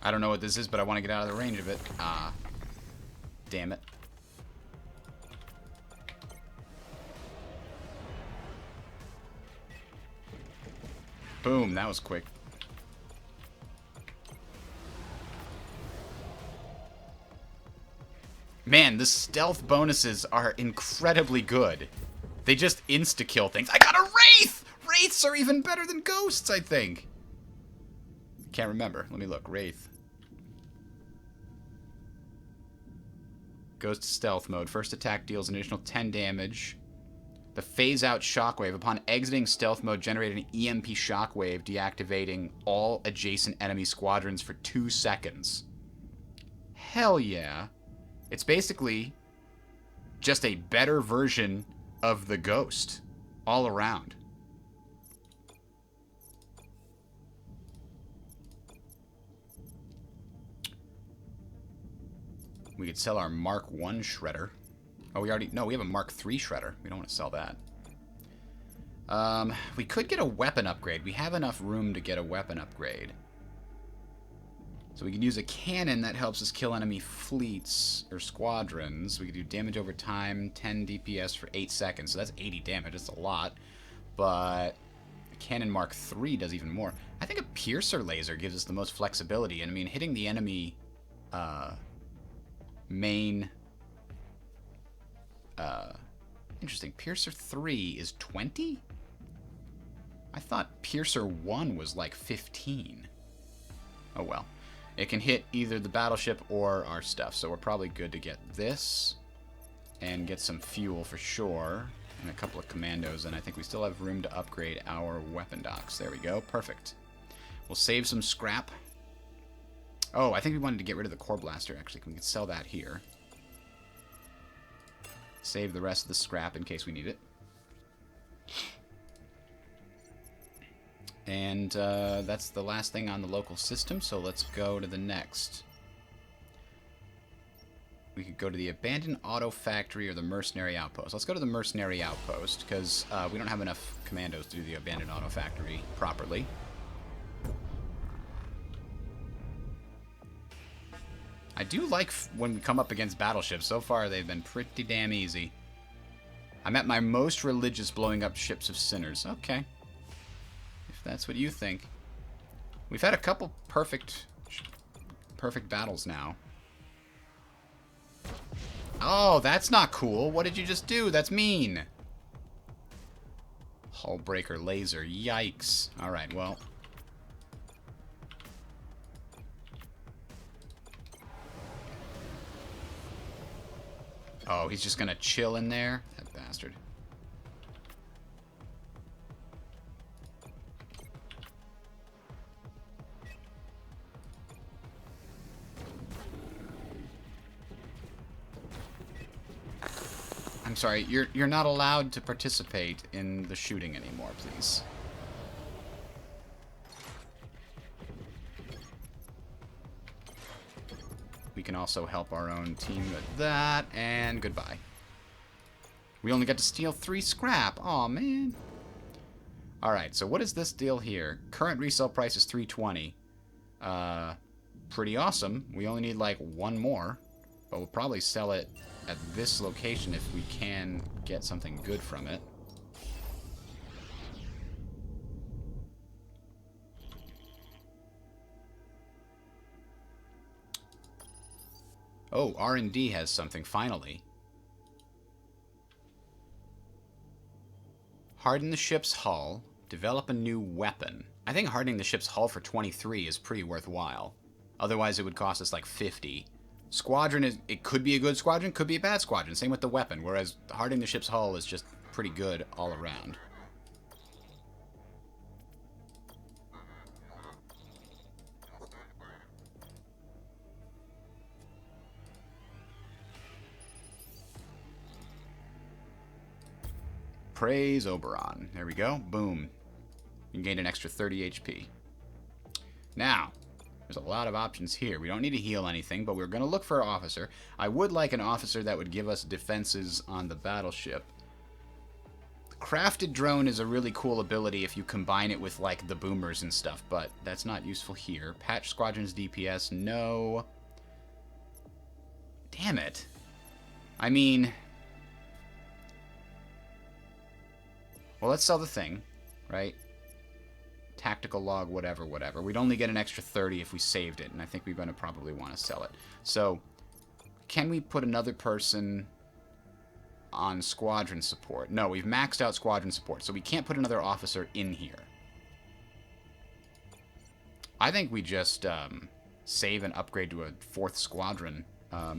I don't know what this is, but I want to get out of the range of it. Ah. Damn it. Boom, that was quick. Man, the stealth bonuses are incredibly good. They just insta-kill things. I got a Wraith! Wraiths are even better than ghosts, I think. Can't remember. Let me look. Wraith. Goes to stealth mode. First attack deals an additional 10 damage. The phase-out shockwave. Upon exiting stealth mode, generate an EMP shockwave, deactivating all adjacent enemy squadrons for 2 seconds. Hell yeah. It's basically just a better version of the Ghost all around. We could sell our Mark 1 shredder. Oh, we already... No, we have a Mark 3 shredder. We don't want to sell that. We could get a weapon upgrade. We have enough room to get a weapon upgrade. So we could use a cannon that helps us kill enemy fleets or squadrons. We could do damage over time, 10 DPS for 8 seconds. So that's 80 damage. That's a lot. But a cannon Mark 3 does even more. I think a piercer laser gives us the most flexibility. And I mean, hitting the enemy... main Interesting. Piercer 3 is 20? I thought Piercer 1 was like 15. Oh well. It can hit either the battleship or our stuff, so we're probably good to get this and get some fuel for sure, and a couple of commandos, and I think we still have room to upgrade our weapon docks. There we go. Perfect. We'll save some scrap. Oh, I think we wanted to get rid of the core blaster, actually. We can sell that here. Save the rest of the scrap in case we need it. And that's the last thing on the local system, so let's go to the next. We could go to the abandoned auto factory or the mercenary outpost. Let's go to the mercenary outpost, because we don't have enough commandos to do the abandoned auto factory properly. I do like when we come up against battleships. So far, they've been pretty damn easy. I'm at my most religious blowing up ships of sinners. Okay. If that's what you think. We've had a couple perfect battles now. Oh, that's not cool. What did you just do? That's mean. Hull breaker laser. Yikes. Alright, well. Oh, he's just gonna chill in there? That bastard. I'm sorry, you're not allowed to participate in the shooting anymore, please. We can also help our own team with that, and goodbye. We only got to steal 3 scrap. Aw, man. Alright, so what is this deal here? Current resale price is $320. Pretty awesome. We only need like 1 more, but we'll probably sell it at this location if we can get something good from it. Oh, R&D has something, finally. Harden the ship's hull. Develop a new weapon. I think hardening the ship's hull for 23 is pretty worthwhile. Otherwise, it would cost us like 50. Squadron is... It could be a good squadron, could be a bad squadron. Same with the weapon, whereas hardening the ship's hull is just pretty good all around. Praise Oberon. There we go. Boom. You gained an extra 30 HP. Now, there's a lot of options here. We don't need to heal anything, but we're going to look for an officer. I would like an officer that would give us defenses on the battleship. Crafted drone is a really cool ability if you combine it with, like, the boomers and stuff, but that's not useful here. Patch Squadron's DPS, no. Damn it. I mean... Well, let's sell the thing, right? Tactical log, whatever, whatever. We'd only get an extra 30 if we saved it, and I think we're going to probably want to sell it. So, can we put another person on squadron support? No, we've maxed out squadron support, so we can't put another officer in here. I think we just save and upgrade to a 4th squadron. I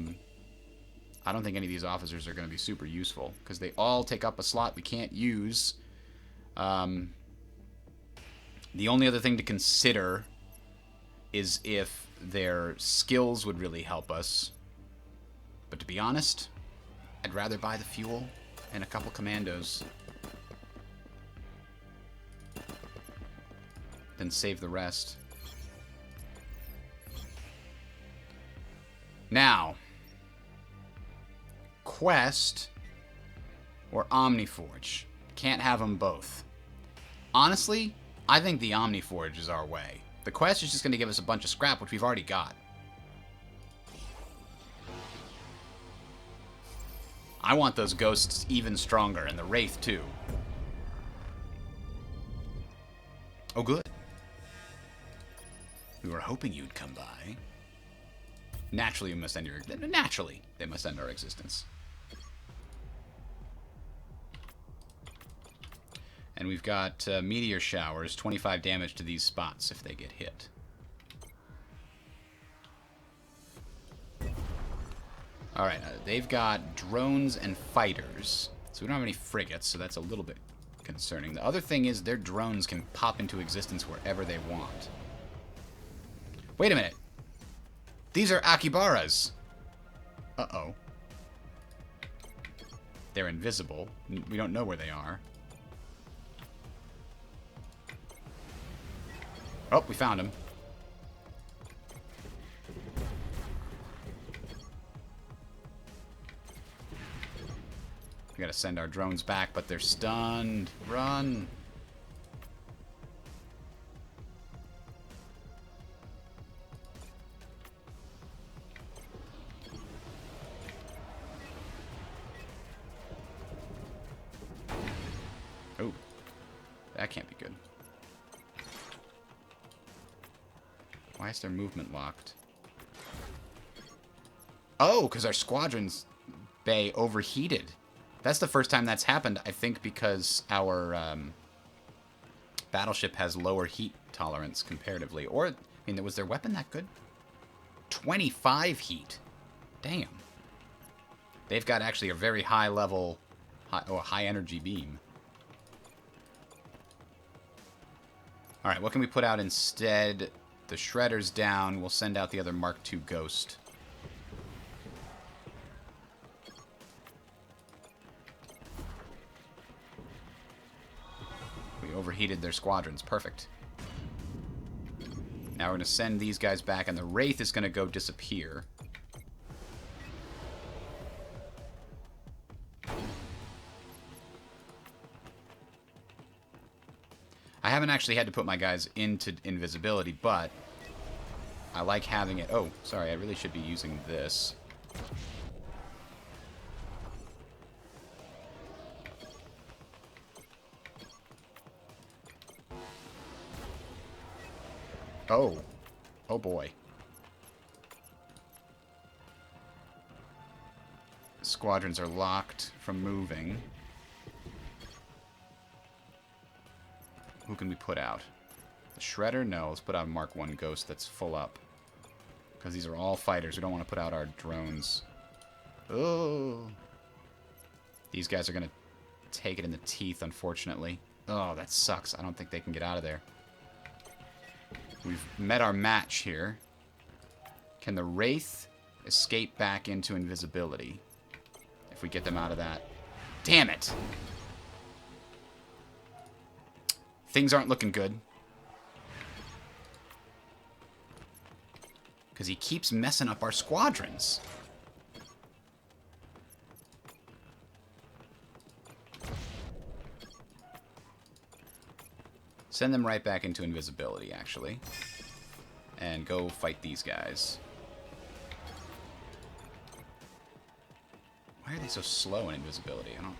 don't think any of these officers are going to be super useful, because they all take up a slot we can't use. The only other thing to consider is if their skills would really help us. But to be honest, I'd rather buy the fuel and a couple commandos than save the rest. Now, Quest or Omniforge. Can't have them both. Honestly, I think the Omniforge is our way. The Quest is just going to give us a bunch of scrap, which we've already got. I want those ghosts even stronger, and the Wraith too. Oh, good. We were hoping you'd come by. Naturally, we must end your... Naturally, they must end our existence. And we've got meteor showers, 25 damage to these spots if they get hit. Alright, they've got drones and fighters. So we don't have any frigates, so that's a little bit concerning. The other thing is their drones can pop into existence wherever they want. Wait a minute. These are Akibaras. Uh-oh. They're invisible. We don't know where they are. Oh, we found them. We gotta send our drones back, but they're stunned. Run! Oh. That can't be good. Why is their movement locked? Oh, because our squadron's bay overheated. That's the first time that's happened, I think, because our battleship has lower heat tolerance comparatively. Or, I mean, was their weapon that good? 25 heat. Damn. They've got actually a very high level, high energy beam. Alright, what can we put out instead? The shredder's down. We'll send out the other Mark II Ghost. Overheated their squadrons. Perfect. Now we're going to send these guys back, and the Wraith is going to go disappear. I haven't actually had to put my guys into invisibility, but I like having it. Oh, sorry, I really should be using this. Oh. Oh boy. Squadrons are locked from moving. Who can we put out? The Shredder? No, let's put out a Mark I Ghost that's full up. Because these are all fighters. We don't want to put out our drones. Oh. These guys are going to take it in the teeth, unfortunately. Oh, that sucks. I don't think they can get out of there. We've met our match here. Can the Wraith escape back into invisibility? If we get them out of that. Damn it! Things aren't looking good. Because he keeps messing up our squadrons. Send them right back into invisibility, actually. And go fight these guys. Why are they so slow in invisibility? I don't...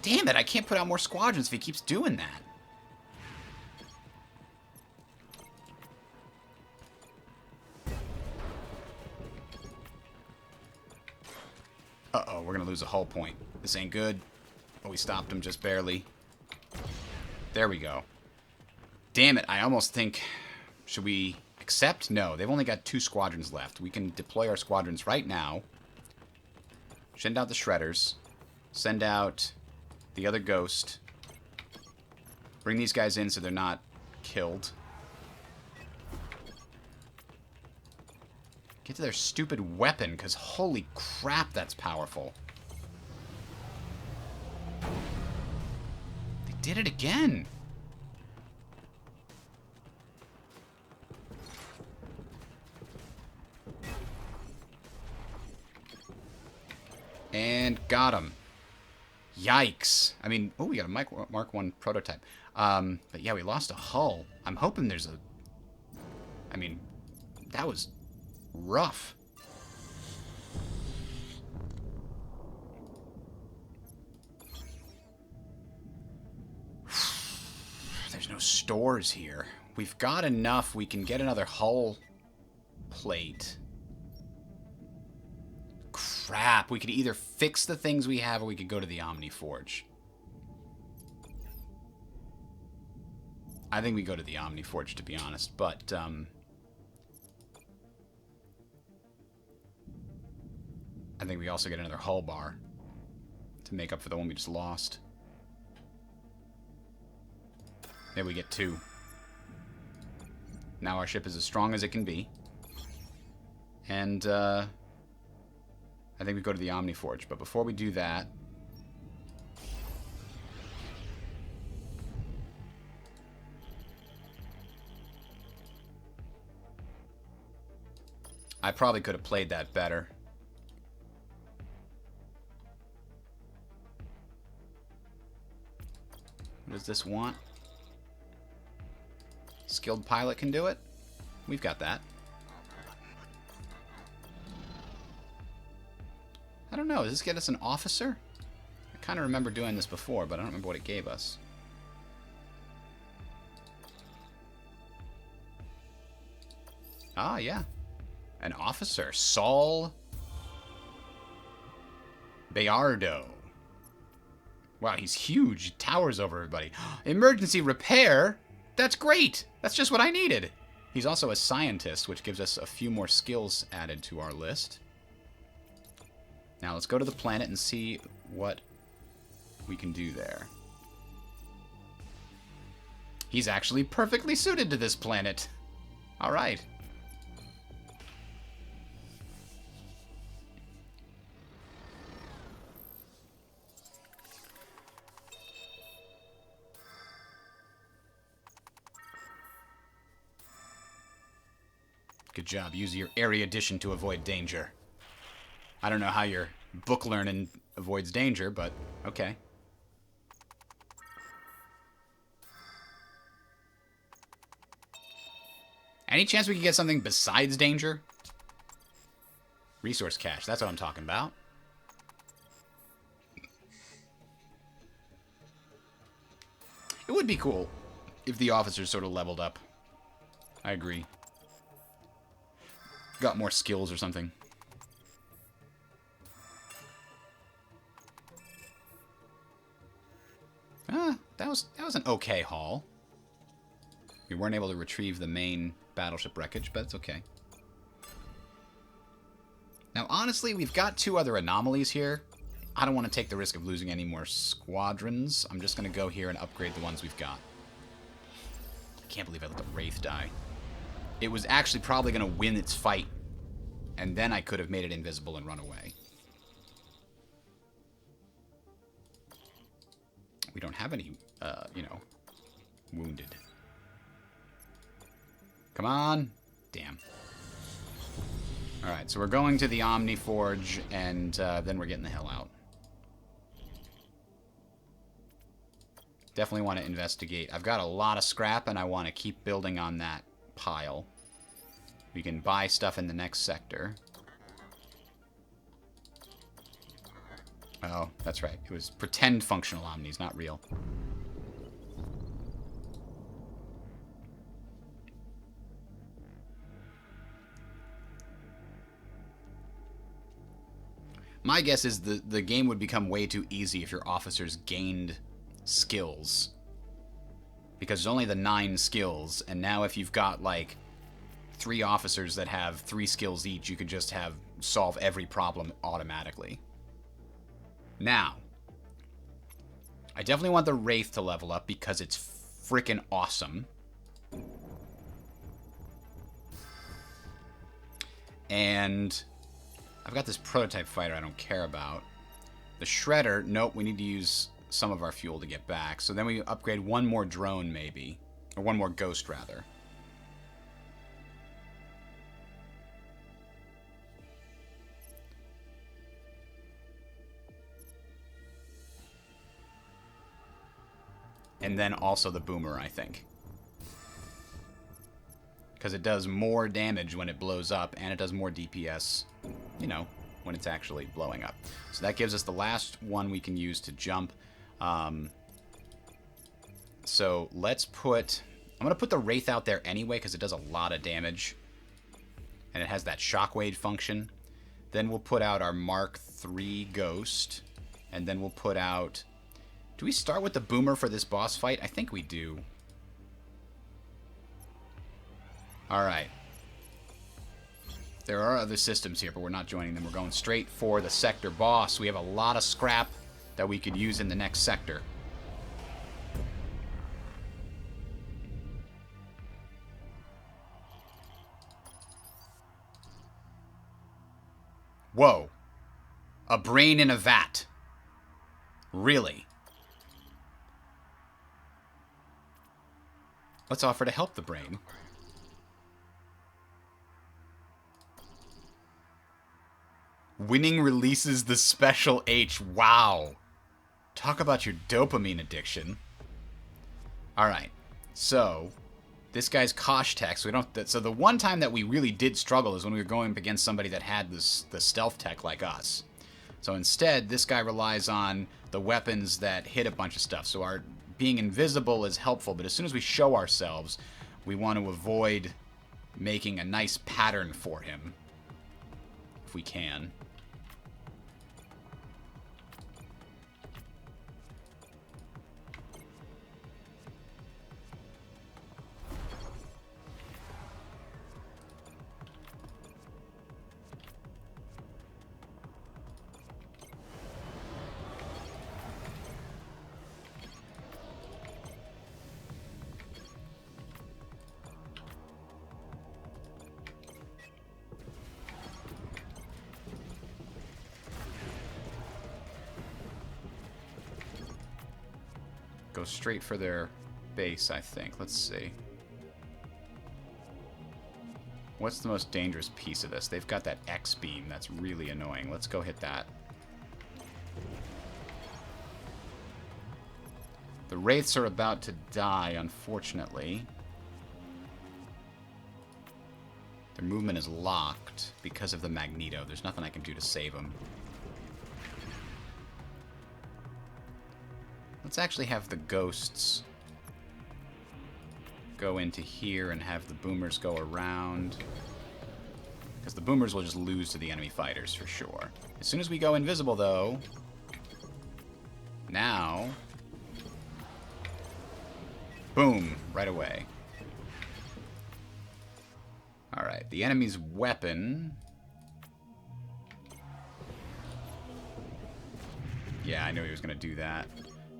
Damn it, I can't put out more squadrons if he keeps doing that. Uh-oh, we're gonna lose a hull point. This ain't good. Oh, we stopped him just barely. There we go. Damn it, I almost think... Should we accept? No, they've only got 2 squadrons left. We can deploy our squadrons right now. Send out the Shredders. Send out the other Ghost. Bring these guys in so they're not killed. Get to their stupid weapon, because holy crap, that's powerful. They did it again. And got him. Yikes. I mean, oh, we got a Mark I prototype. But yeah, we lost a hull. I'm hoping there's a... I mean, that was rough. There's no stores here. We've got enough. We can get another hull plate. crap. We could either fix the things we have or we could go to the Omniforge. I think we go to the Omniforge, to be honest, but I think we also get another hull bar to make up for the one we just lost. There we get 2. Now our ship is as strong as it can be. And I think we go to the Omniforge, but before we do that, I probably could have played that better. What does this want? Skilled pilot can do it? We've got that. I don't know. Does this get us an officer? I kind of remember doing this before, but I don't remember what it gave us. Ah, yeah. An officer. Saul Bayardo. Wow, he's huge. He towers over everybody. Emergency repair? That's great. That's just what I needed. He's also a scientist, which gives us a few more skills added to our list. Now let's go to the planet and see what we can do there. He's actually perfectly suited to this planet. All right. Good job. Use your erudition to avoid danger. I don't know how your book learning avoids danger, but okay. Any chance we could get something besides danger? Resource cache, that's what I'm talking about. It would be cool if the officers sort of leveled up. I agree. Got more skills or something. That was an okay haul. We weren't able to retrieve the main battleship wreckage, but it's okay. Now, honestly, we've got 2 other anomalies here. I don't want to take the risk of losing any more squadrons. I'm just going to go here and upgrade the ones we've got. I can't believe I let the Wraith die. It was actually probably going to win its fight, and then I could have made it invisible and run away. We don't have any, you know, wounded. Come on. Damn. Alright, so we're going to the Omniforge, and then we're getting the hell out. Definitely want to investigate. I've got a lot of scrap, and I want to keep building on that pile. We can buy stuff in the next sector. Oh, that's right. It was pretend functional omnis, not real. My guess is the game would become way too easy if your officers gained skills. Because there's only the 9 skills, and now if you've got, like, 3 officers that have 3 skills each, you could just have solve every problem automatically. Now, I definitely want the Wraith to level up because it's freaking awesome. And I've got this prototype fighter I don't care about. The Shredder, nope, we need to use some of our fuel to get back. So then we upgrade 1 more drone, maybe. Or 1 more ghost, rather. And then also the Boomer, I think. Because it does more damage when it blows up, and it does more DPS, you know, when it's actually blowing up. So that gives us the last one we can use to jump. So let's put... I'm going to put the Wraith out there anyway, because it does a lot of damage. And it has that shockwave function. Then we'll put out our Mark III Ghost. And then we'll put out... Do we start with the Boomer for this boss fight? I think we do. Alright. There are other systems here, but we're not joining them. We're going straight for the sector boss. We have a lot of scrap that we could use in the next sector. Whoa. A brain in a vat. Really? Let's offer to help the brain. Winning releases the special H. Wow. Talk about your dopamine addiction. Alright. So, this guy's Kosh tech. So the one time that we really did struggle is when we were going up against somebody that had the stealth tech like us. So instead, this guy relies on the weapons that hit a bunch of stuff. So our being invisible is helpful, but as soon as we show ourselves, we want to avoid making a nice pattern for him. If we can. Go straight for their base, I think. Let's see. What's the most dangerous piece of this? They've got that X-beam. That's really annoying. Let's go hit that. The Wraiths are about to die, unfortunately. Their movement is locked because of the Magneto. There's nothing I can do to save them. Let's actually have the ghosts go into here and have the boomers go around. Because the boomers will just lose to the enemy fighters for sure. As soon as we go invisible, though, now, boom, right away. Alright, the enemy's weapon... Yeah, I knew he was going to do that.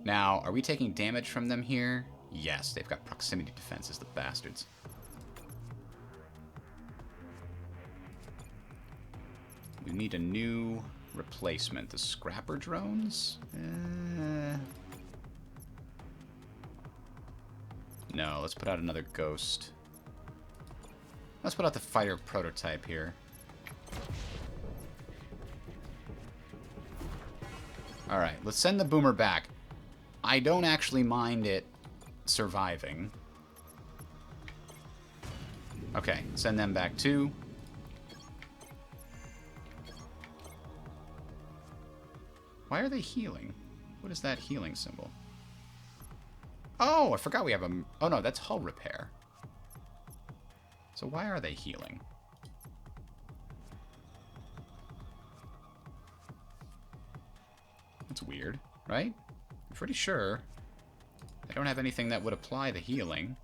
Now, are we taking damage from them here? Yes, they've got proximity defenses, the bastards. We need a new replacement. The scrapper drones? No, let's put out another ghost. Let's put out the fighter prototype here. Alright, let's send the boomer back. I don't actually mind it surviving. Okay, send them back too. Why are they healing? What is that healing symbol? Oh, I forgot we have a... Oh no, that's hull repair. So why are they healing? That's weird, right? I'm pretty sure I don't have anything that would apply the healing.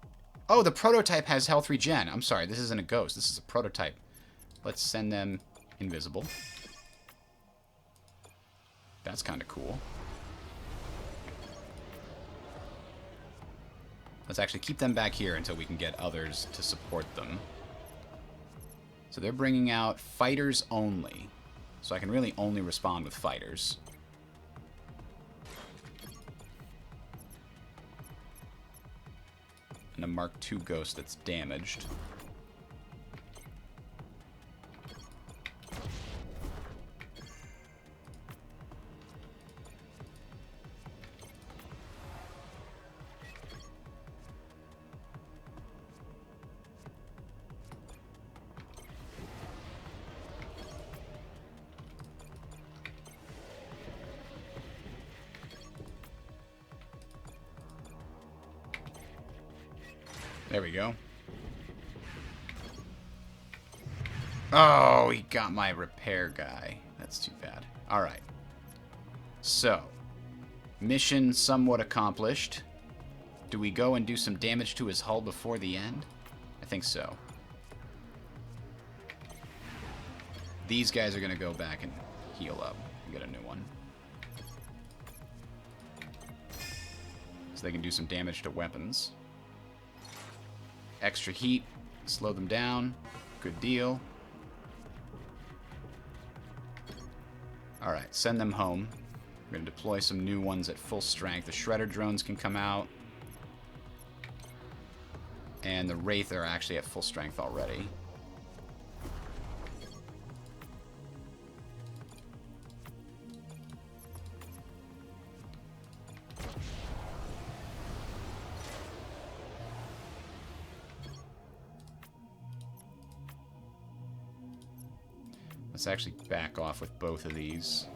Oh, the prototype has health regen. I'm sorry, this isn't a ghost. This is a prototype. Let's send them invisible. That's kind of cool. Let's actually keep them back here until we can get others to support them. So they're bringing out fighters only. So I can really only respond with fighters. And a Mark II ghost that's damaged. There we go. Oh, he got my repair guy. That's too bad. Alright. So, mission somewhat accomplished. Do we go and do some damage to his hull before the end? I think so. These guys are going to go back and heal up and get a new one. So they can do some damage to weapons. Extra heat. Slow them down. Good deal. Alright, send them home. We're going to deploy some new ones at full strength. The Shredder drones can come out. And the Wraith are actually at full strength already. Let's actually back off with both of these.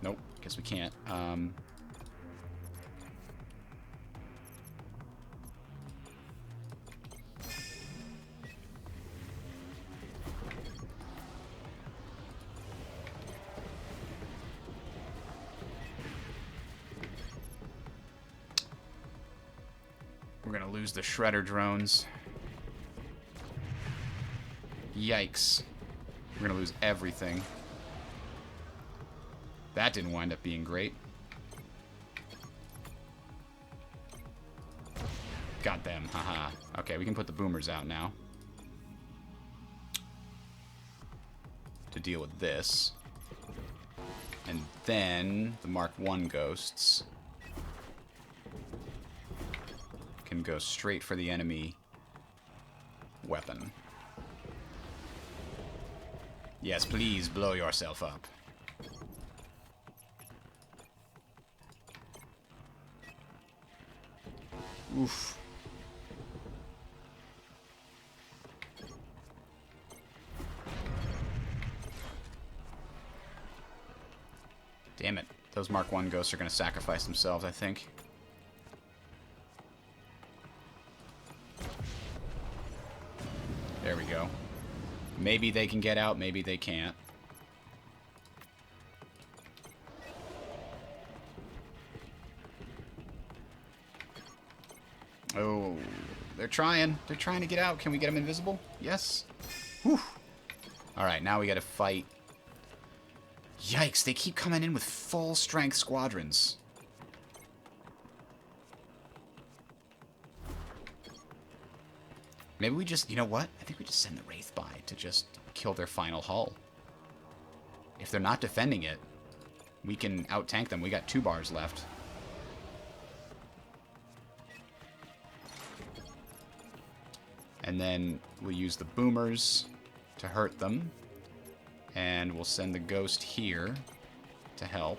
Nope, guess we can't. We're gonna lose the Shredder drones. Yikes. We're gonna lose everything. That didn't wind up being great. Got them, haha. Okay, we can put the boomers out now. To deal with this. And then the Mark I ghosts can go straight for the enemy weapon. Yes, please blow yourself up. Oof. Damn it. Those Mark I ghosts are going to sacrifice themselves, I think. There we go. Maybe they can get out, maybe they can't. Oh, they're trying. They're trying to get out. Can we get them invisible? Yes. Whew. Alright, now we gotta fight. Yikes, they keep coming in with full strength squadrons. Maybe we just, you know what? I think we just send the Wraith by to just kill their final hull. If they're not defending it, we can out-tank them. We got 2 bars left. And then we'll use the boomers to hurt them. And we'll send the ghost here to help.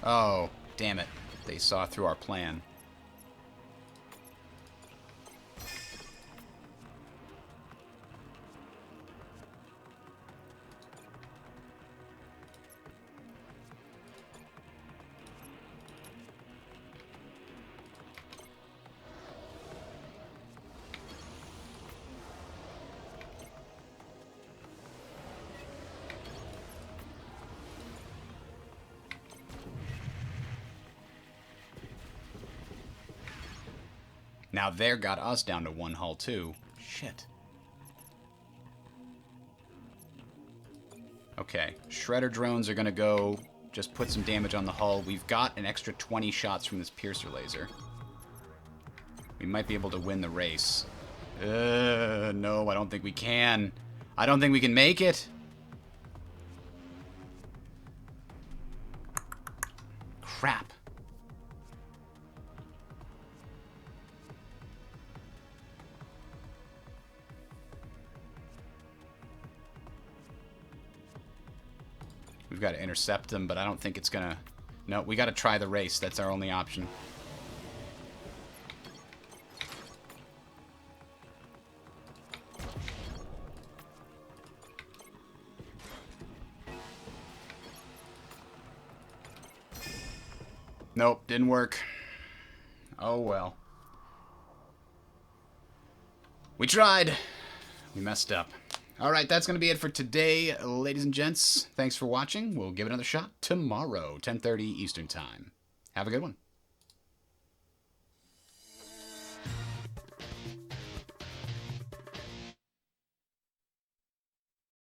Oh, damn it. They saw through our plan. Now there got us down to 1 hull too. Shit. Okay, Shredder drones are gonna go just put some damage on the hull. We've got an extra 20 shots from this piercer laser. We might be able to win the race. No, I don't think we can. I don't think we can make it. Crap. We've got to intercept them, but I don't think it's gonna... No, we got to try the race. That's our only option. Nope, didn't work. Oh well. We tried. We messed up. Alright, that's going to be it for today, ladies and gents. Thanks for watching. We'll give it another shot tomorrow, 10:30 Eastern Time. Have a good one.